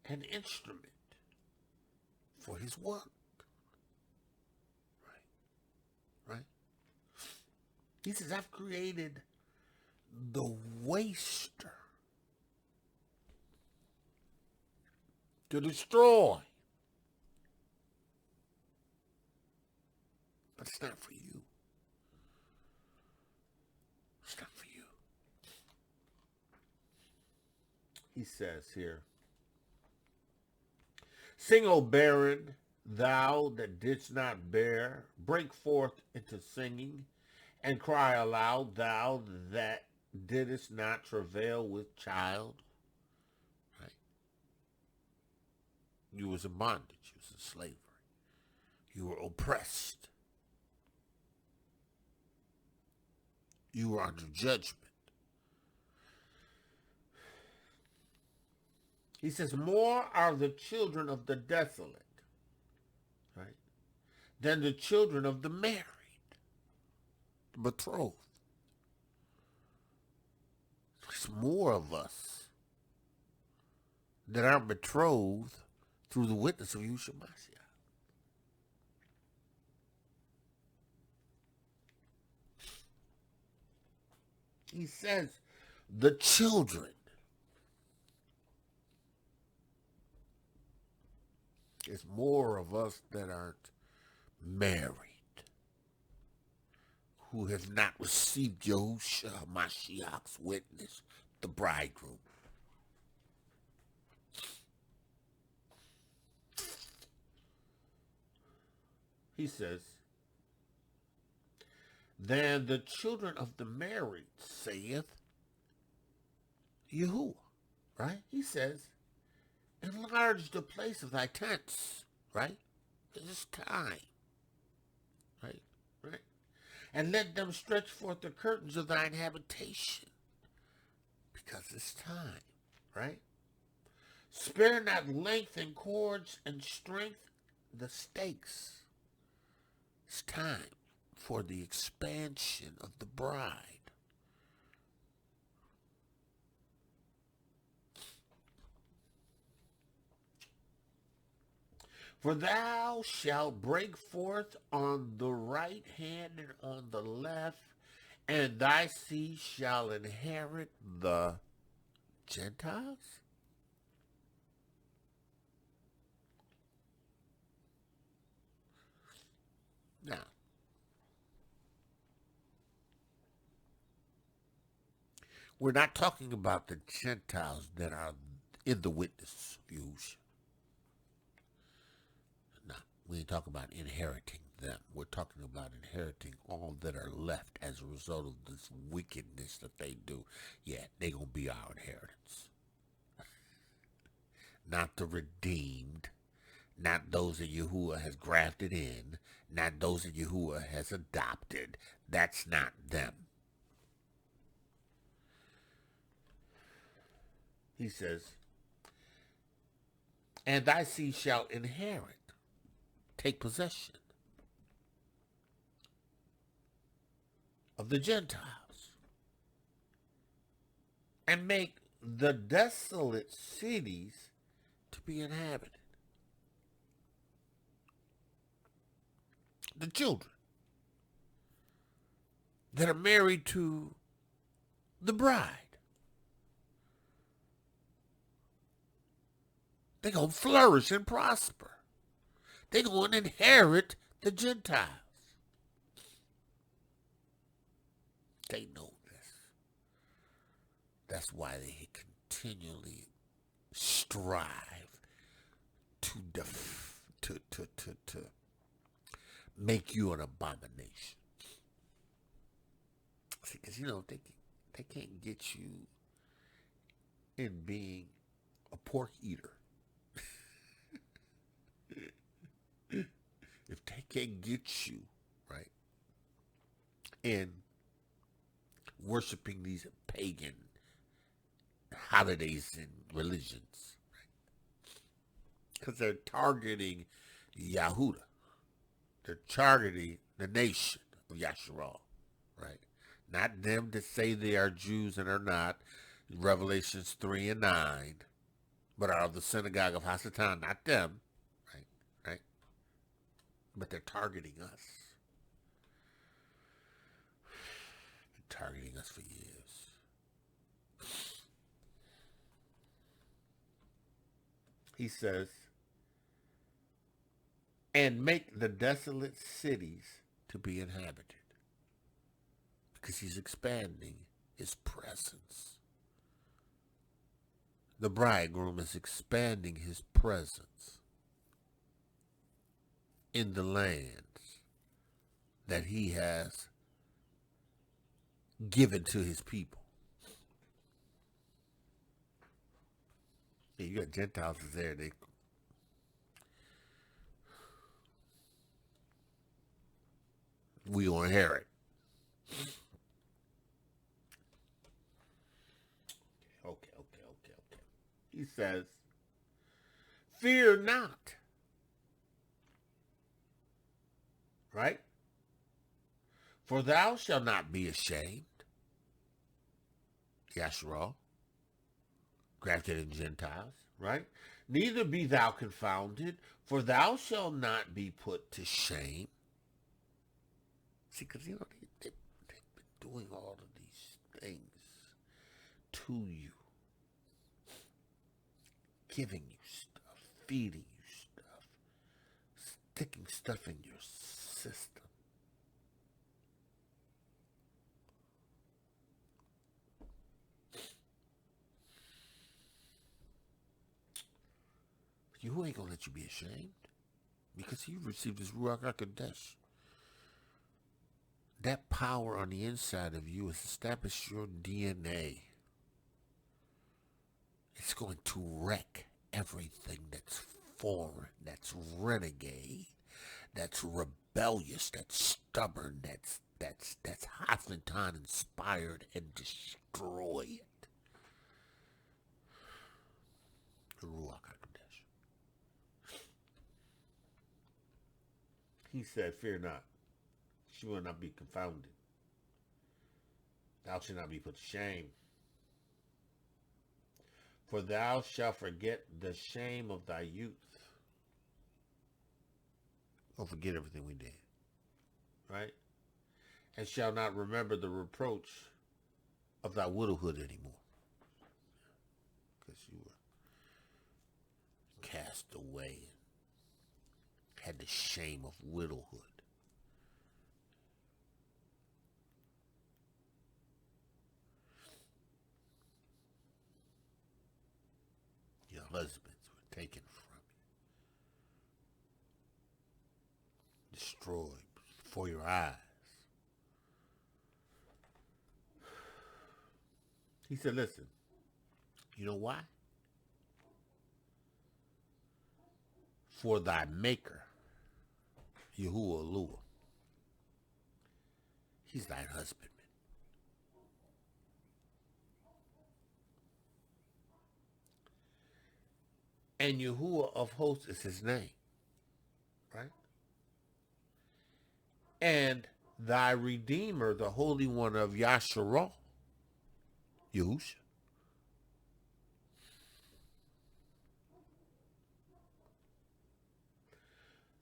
an instrument for his work. Right? He says, I've created the waster to destroy. But it's not for you. It's not for you. He says here, sing, O barren, thou that didst not bear, break forth into singing, and cry aloud, thou that didst not travail with child. Right? You was in bondage. You was in slavery. You were oppressed. You were under judgment. He says, more are the children of the desolate, right, than the children of the married, the betrothed. There's more of us that are betrothed through the witness of YESHA'YAHU. He says, the children. There's more of us that aren't married, who have not received Yahusha, Mashiach's witness, the bridegroom. He says, than the children of the married, saith Yahuwah, right? He says, enlarge the place of thy tents, right? It is time, right? Right? And let them stretch forth the curtains of thine habitation, because it's time, right? Spare not length and cords and strength the stakes. It's time for the expansion of the bride. For thou shalt break forth on the right hand and on the left, and thy seed shall inherit the Gentiles. Now, we're not talking about the Gentiles that are in the witness of Yahusha. No, we ain't talking about inheriting them. We're talking about inheriting all that are left as a result of this wickedness that they do. Yeah, they gonna be our inheritance. Not the redeemed, not those that Yahuwah has grafted in, not those that Yahuwah has adopted. That's not them. He says, and thy seed shall inherit, take possession of the Gentiles, and make the desolate cities to be inhabited. The children that are married to the bride, they're going to flourish and prosper. They're going to inherit the Gentiles. They know this. That's why they continually strive to make you an abomination. See, because, they can't get you in being a pork eater. If they can't get you, right, in worshiping these pagan holidays and religions, right, because they're targeting Yahuda. They're targeting the nation of Yasharal, right? Not them that say they are Jews and are not, Revelations 3 and 9, but are of the synagogue of Hasatan, not them, right? but they're targeting us. Been targeting us for years. He says, and make the desolate cities to be inhabited. Because he's expanding his presence. The bridegroom is expanding his presence in the lands that he has given to his people. Yeah, you got Gentiles there. We will inherit. Okay. He says, fear not. Right? For thou shalt not be ashamed. Yahusha, grafted in Gentiles, right? Neither be thou confounded, for thou shalt not be put to shame. See, because, they've been doing all of these things to you. Giving you stuff, feeding you stuff, sticking stuff in your system. You ain't gonna let you be ashamed, because you received this Ruach HaKodesh. That power on the inside of you has established your DNA. It's going to wreck everything that's foreign, that's renegade, that's rebellious, that's stubborn, that's Hasatan inspired, and destroy it. The Ruach HaKodesh. He said, fear not. She will not be confounded. Thou shalt not be put to shame. For thou shalt forget the shame of thy youth. Don't forget everything we did. Right? And shall not remember the reproach of thy widowhood anymore. Because you were cast away and had the shame of widowhood. Your husbands were taken from you, destroyed before your eyes. He said, listen, you know why? For thy maker, Yahuwah, he's thine husbandman. And Yahuwah of hosts is his name, right? And thy Redeemer, the Holy One of Yahusha, Yahusha.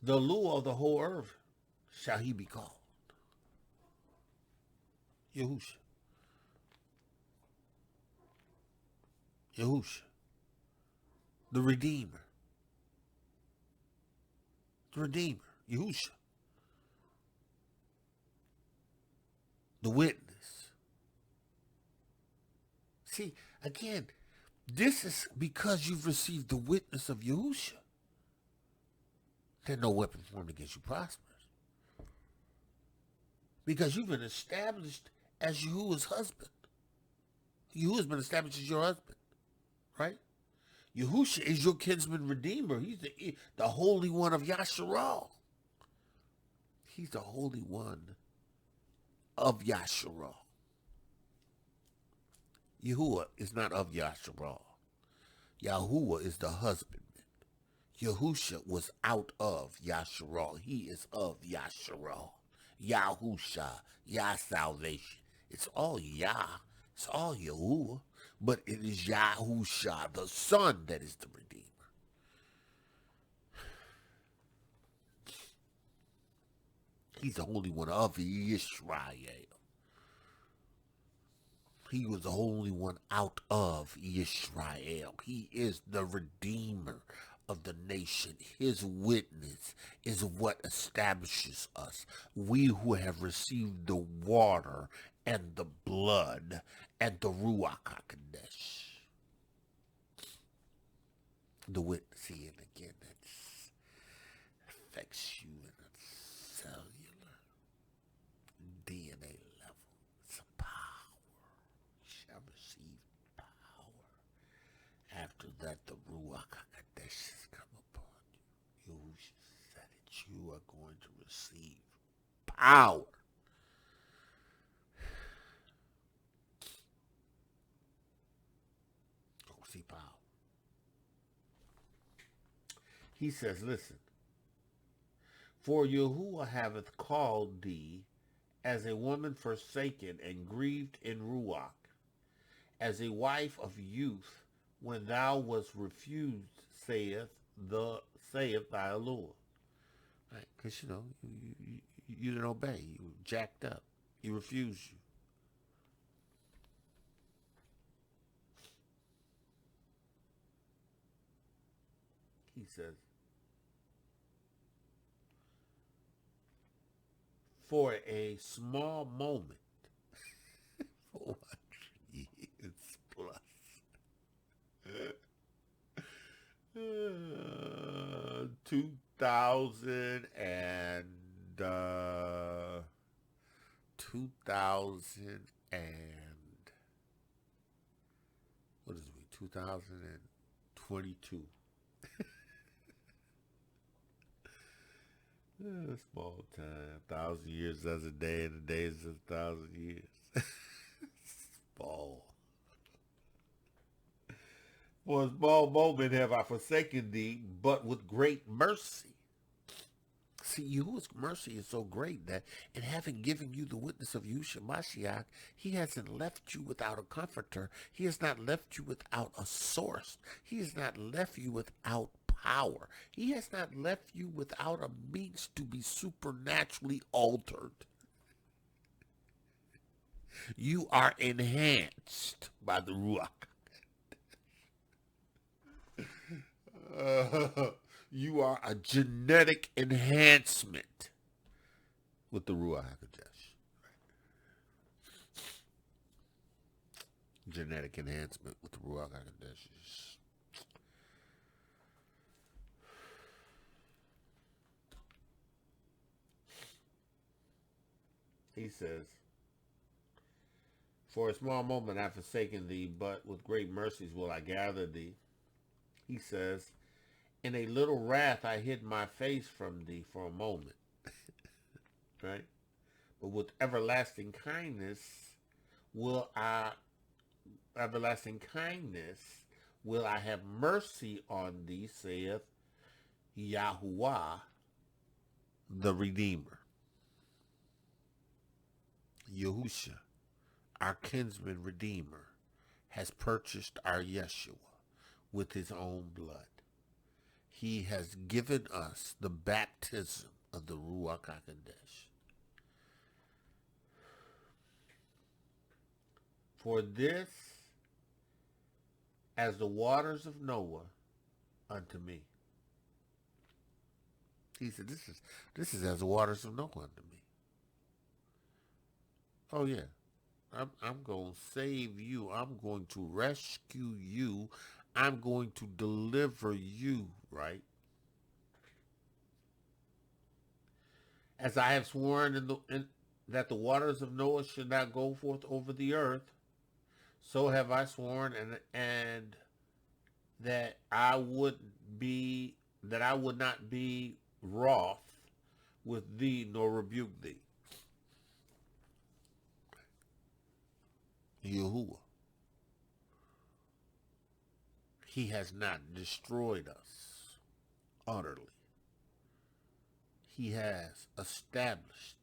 The Lua of the whole earth shall he be called. Yahusha. Yahusha. The Redeemer. The Redeemer. Yahusha. The witness. See, again, this is because you've received the witness of Yahusha. That no weapon formed against you prospers. Because you've been established as Yahuwah's husband. Yahuwah's been established as your husband. Right? Yahusha is your kinsman redeemer. He's the Holy One of Yahusha. He's the Holy One of Yahusha. Yahuwah is not of Yahusha. Yahuwah is the husbandman. Yahusha was out of Yahusha. He is of Yahusha. Yahusha, Yah salvation. It's all Yah. It's all Yahuwah. But it is Yahusha, the Son, that is the Redeemer. He's the Holy One of Israel. He was the Holy One out of Israel. He is the Redeemer of the nation. His witness is what establishes us. We who have received the water and the blood and the Ruach HaKodesh. The witness, see, and again, that affects you in a cellular DNA level. It's a power. You shall receive power. After that, the Ruach HaKodesh has come upon you. Yahusha said it. You are going to receive power. Go see power. He says, listen, for Yahuwah hath called thee as a woman forsaken and grieved in Ruach, as a wife of youth when thou wast refused, saith thy Lord. Right? Because, you didn't obey. You were jacked up. He refused you. He says, for a small moment, 400 years plus, 2000 and 2022. Small time. 1,000 years as a day, and a day is 1,000 years. Small. For a small moment have I forsaken thee, but with great mercy. See, Yahuwah's mercy is so great that in having given you the witness of Yahusha Mashiach, he hasn't left you without a comforter. He has not left you without a source. He has not left you without power. He has not left you without a means to be supernaturally altered. You are enhanced by the Ruach. You are a genetic enhancement with the Ruach HaKodesh. Genetic enhancement with the Ruach HaKodesh. He says, for a small moment I have forsaken thee, but with great mercies will I gather thee. He says, in a little wrath I hid my face from thee for a moment. Right? But with everlasting kindness will I have mercy on thee, saith Yahuwah, the Redeemer. Yahusha, our kinsman Redeemer, has purchased our Yeshua with his own blood. He has given us the baptism of the Ruach HaKodesh. For this, as the waters of Noah unto me. He said, this is as the waters of Noah unto me. Oh yeah, I'm going to save you. I'm going to rescue you. I'm going to deliver you, right? As I have sworn that the waters of Noah should not go forth over the earth, so have I sworn, and that I would not be wroth with thee nor rebuke thee. Yahuwah. He has not destroyed us utterly. He has established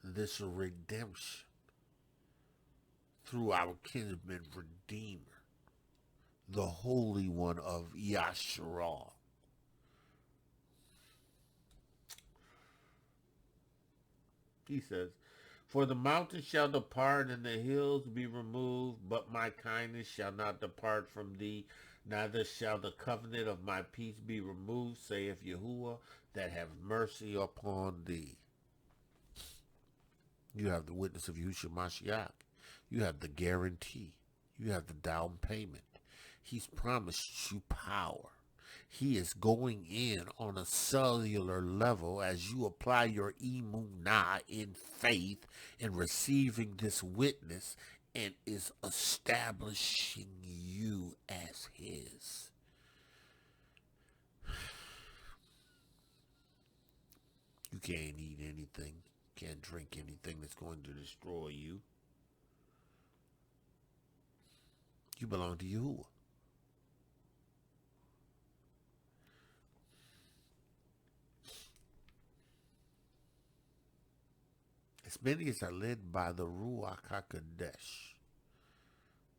this redemption through our kinsman Redeemer, the Holy One of YESHA'YAHU. He says, for the mountains shall depart and the hills be removed, but my kindness shall not depart from thee, neither shall the covenant of my peace be removed, saith Yahuwah, that have mercy upon thee. You have the witness of YESHA'YAHU. You have the guarantee. You have the down payment. He's promised you power. He is going in on a cellular level as you apply your emunah in faith and receiving this witness, and is establishing you as his. You can't eat anything, can't drink anything that's going to destroy you. You belong to Yahuwah. As many as are led by the Ruach HaKodesh,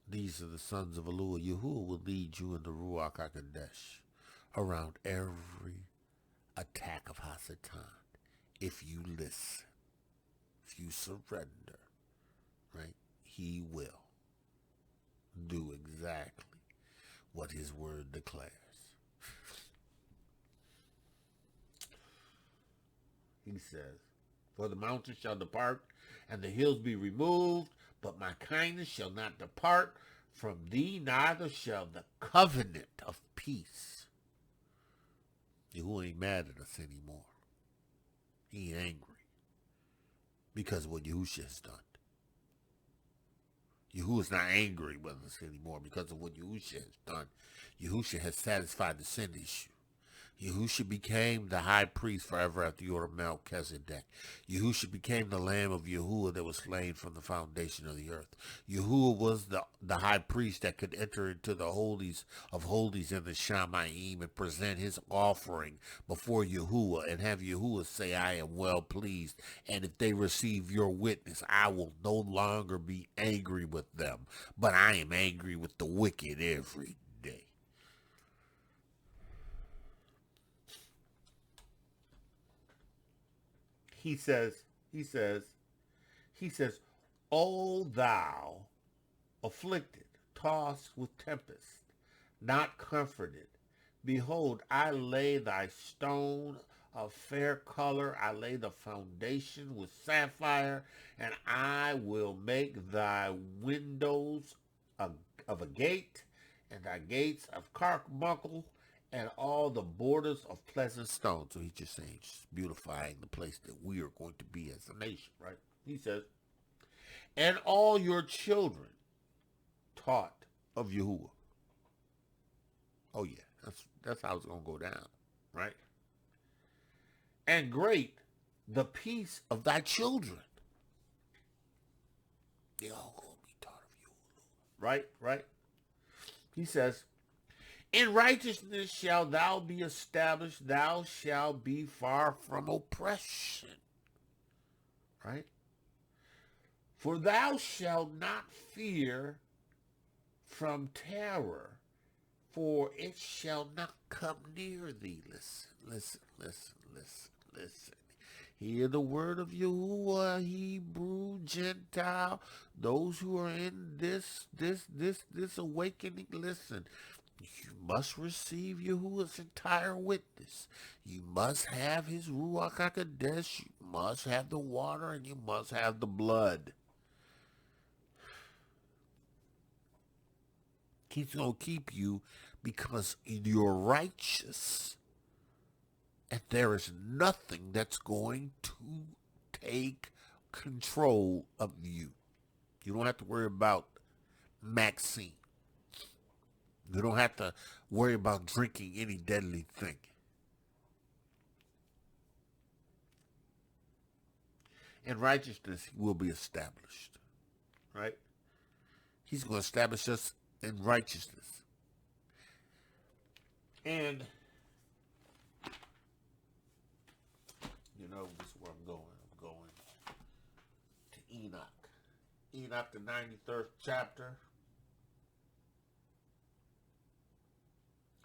these are the sons of Elohiym. Yahuwah will lead you in the Ruach HaKodesh around every attack of Hasatan. If you listen, if you surrender, right, he will do exactly what his word declares. He says, for the mountains shall depart and the hills be removed, but my kindness shall not depart from thee, neither shall the covenant of peace. Yahuwah ain't mad at us anymore. He ain't angry because of what Yahusha has done. Yahuwah's not angry with us anymore because of what Yahusha has done. Yahusha has satisfied the sin issue. Yahusha became the high priest forever after the order of Melchizedek. Yahusha became the Lamb of Yahuwah that was slain from the foundation of the earth. Yahuwah was the high priest that could enter into the holies of holies in the Shamayim and present his offering before Yahuwah and have Yahuwah say, I am well pleased. And if they receive your witness, I will no longer be angry with them, but I am angry with the wicked every day. He says, O thou afflicted, tossed with tempest, not comforted, behold, I lay thy stone of fair color, I lay the foundation with sapphire, and I will make thy windows of a gate, and thy gates of carbuncle, and all the borders of pleasant stone. So he's just saying, just beautifying the place that we are going to be as a nation, right? He says, and all your children taught of Yahuwah. Oh yeah, that's how it's going to go down, right? And great the peace of thy children. They all going to be taught of Yahuwah, right? He says, in righteousness shalt thou be established, thou shalt be far from oppression. Right? For thou shalt not fear from terror, for it shall not come near thee. Listen. Hear the word of Yahuwah, Hebrew, Gentile, those who are in this awakening. Listen. You must receive Yahuwah's entire witness. You must have his Ruach HaKodesh. You must have the water, and you must have the blood. He's going to keep you because you're righteous. And there is nothing that's going to take control of you. You don't have to worry about Maxine. You don't have to worry about drinking any deadly thing. And righteousness will be established, right? He's going to establish us in righteousness. And, you know, this is where I'm going. I'm going to Enoch. Enoch, the 93rd chapter.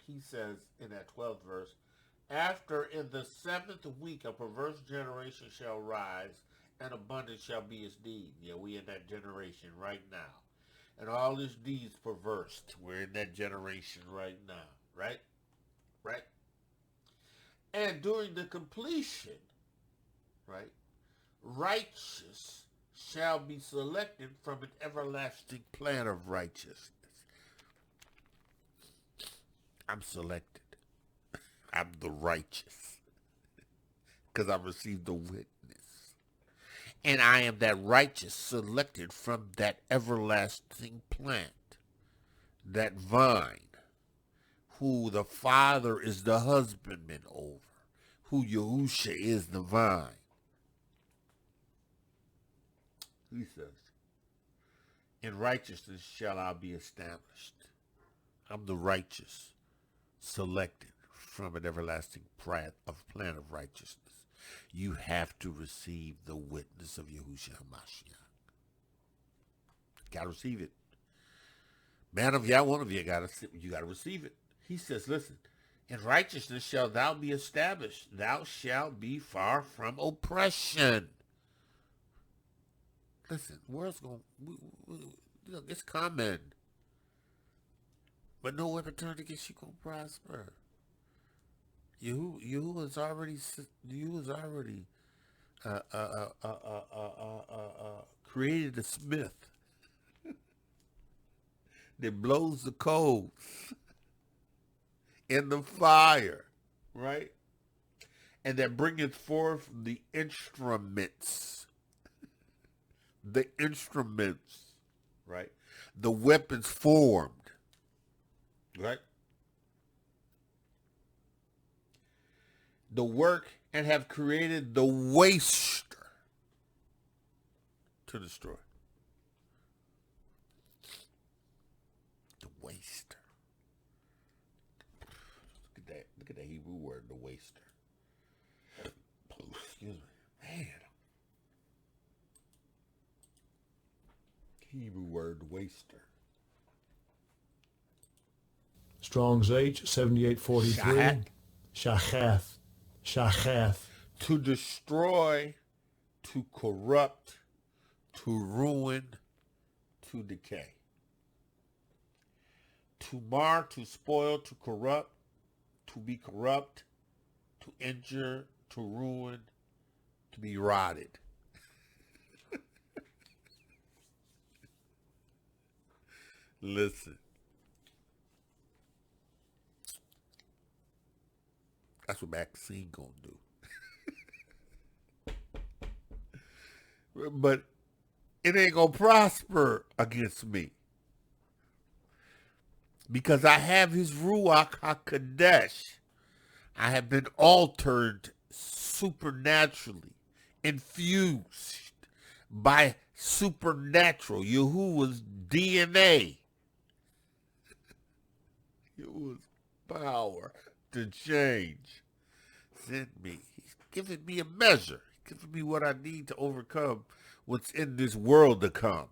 He says in that 12th verse, after in the 7th week a perverse generation shall rise, and abundance shall be his deed. Yeah, we in that generation right now. And all his deeds perverse. We're in that generation right now. Right? Right? And during the completion, right, righteous shall be selected from an everlasting plan of righteousness. I'm selected. I'm the righteous. Because I've received the witness. And I am that righteous selected from that everlasting plant, that vine, who the Father is the husbandman over, who Yahusha is the vine. He says, in righteousness shall I be established. I'm the righteous, selected from an everlasting plan of righteousness. You have to receive the witness of Yahusha HaMashiach. Got to receive it. Man of Yah, one of you got to receive it. He says, listen, in righteousness shall thou be established. Thou shalt be far from oppression. Listen, world's going to, it's coming. But no weapon turned against you going to prosper. You was already created a smith that blows the coals in the fire, right? And that bringeth forth the instruments, right? The weapons formed, right? The work and have created the waster to destroy. The waster. Look at that Hebrew word, the waster. Excuse me. Man. Hebrew word, waster. Strong's H, 7843. Shachath. Shachath. To destroy, to corrupt, to ruin, to decay. To mar, to spoil, to corrupt, to be corrupt, to injure, to ruin, to be rotted. Listen. That's what vaccine gonna do. But it ain't gonna prosper against me. Because I have his Ruach HaKodesh. I have been altered supernaturally, infused by supernatural, Yahuwah's DNA. Yahuwah's power to change. Send me. He's giving me a measure. He's giving me what I need to overcome what's in this world to come.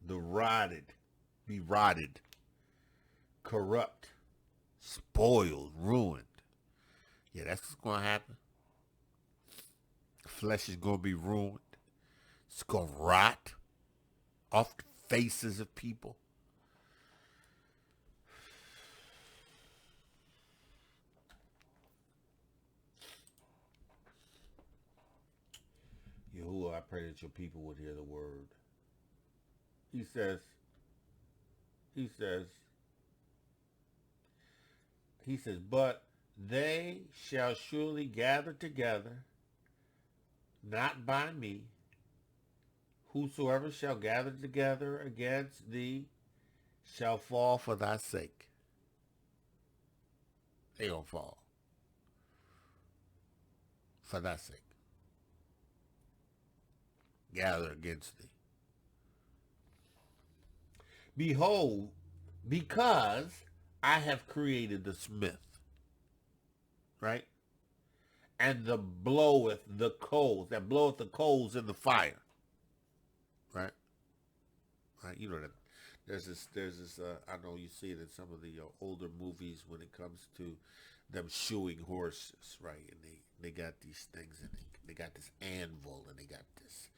The rotted, be rotted, corrupt, spoiled, ruined. Yeah, that's what's going to happen. Flesh is going to be ruined. It's going to rot off the faces of people. Yahuwah, I pray that your people would hear the word. He says, but they shall surely gather together, not by me. Whosoever shall gather together against thee shall fall for thy sake. They gonna fall for thy sake. Gather against thee. Behold, because I have created the smith, right? And the bloweth the coals, that bloweth the coals in the fire, right? Right? You know There's this. I know you see it in some of the older movies when it comes to them shoeing horses, right? And they got these things, and they got this anvil, and they got this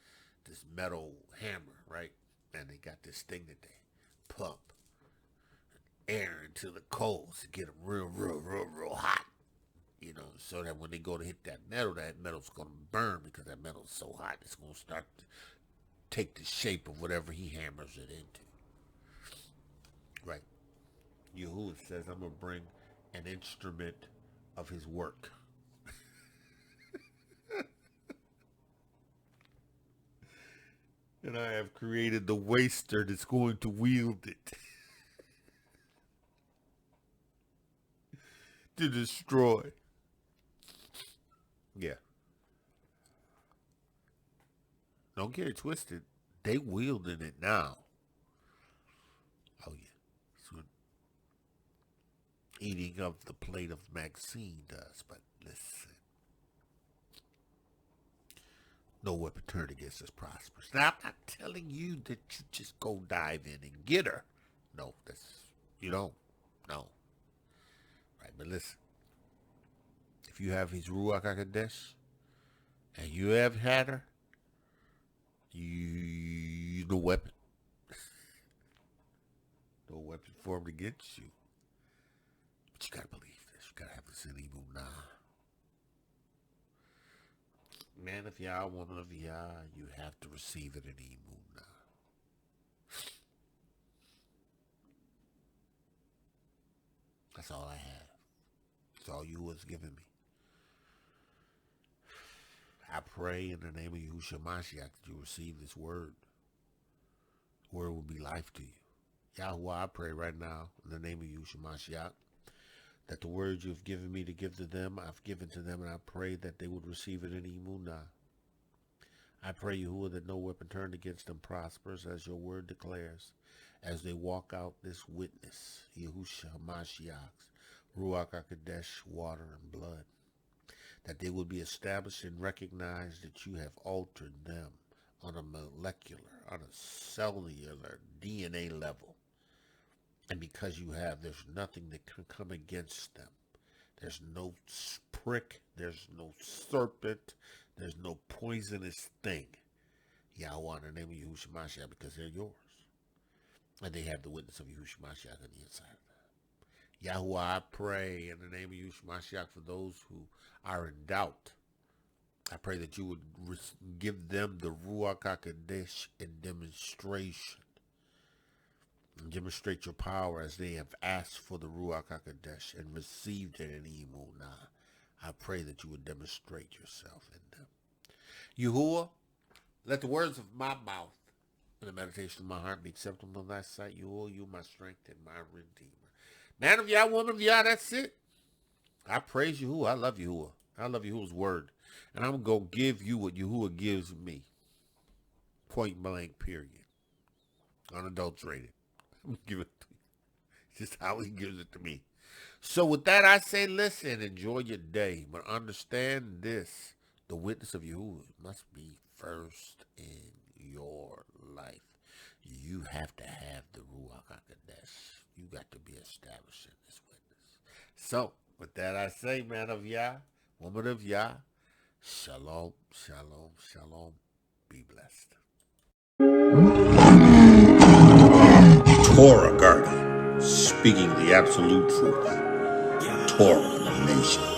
metal hammer, right? And they got this thing that they pump air into the coals to get them real hot, so that when they go to hit that metal's going to burn, because that metal's so hot, it's going to start to take the shape of whatever he hammers it into. Right. Yahuwah says, I'm going to bring an instrument of his work. And I have created the waster that's going to wield it to destroy. Yeah. Don't get it twisted. They wielding it now. Oh, yeah. That's what eating of the plate of Maxine does. But listen. No weapon turned against us prospers. Now, I'm not telling you that you just go dive in and get her. No, you don't. No. Right, but listen. If you have his Ruach HaKodesh, and you have had her, you no weapon. No weapon formed against you. But you gotta believe this. You gotta have this in Emunah. Man of Yah, woman of Yah, you have to receive it in Emunah. That's all I have. That's all you was giving me. I pray in the name of Yahusha Mashiach that you receive this word. The word will be life to you. Yahuwah, I pray right now in the name of Yahusha Mashiach that the words you've given me to give to them, I've given to them, and I pray that they would receive it in Emunah. I pray, Yahuwah, that no weapon turned against them prospers, as your word declares, as they walk out this witness, Yahusha Mashiach's Ruach HaKodesh, water and blood, that they will be established and recognize that you have altered them on a molecular, on a cellular DNA level. And because you have, there's nothing that can come against them. There's no prick, there's no serpent, there's no poisonous thing. Yahweh, in the name of Yahusha Mashiach, because they're yours. And they have the witness of Yahusha Mashiach on the inside of them. Yahuwah, I pray in the name of Yahusha Mashiach for those who are in doubt. I pray that you would give them the Ruach HaKodesh in demonstration. And demonstrate your power as they have asked for the Ruach HaKodesh and received it in Emunah. I pray that you would demonstrate yourself in them. Yahuwah, let the words of my mouth and the meditation of my heart be acceptable in thy sight. Yahuwah, you my strength and my redeemer. Man of Yah, woman of Yah, that's it. I praise Yahuwah. I love Yahuwah. I love Yahuwah's word. And I'm going to give you what Yahuwah gives me. Point blank, period. Unadulterated. I'm going to give it to you. It's just how he gives it to me. So with that, I say, listen, enjoy your day. But understand this. The witness of Yahuwah must be first in your life. You have to have the Ruach HaKodesh. You got to be established in this witness. So, with that I say, man of Yah, woman of Yah, shalom, shalom, shalom. Be blessed. Torah Guardian, speaking the absolute truth. Torah Nation.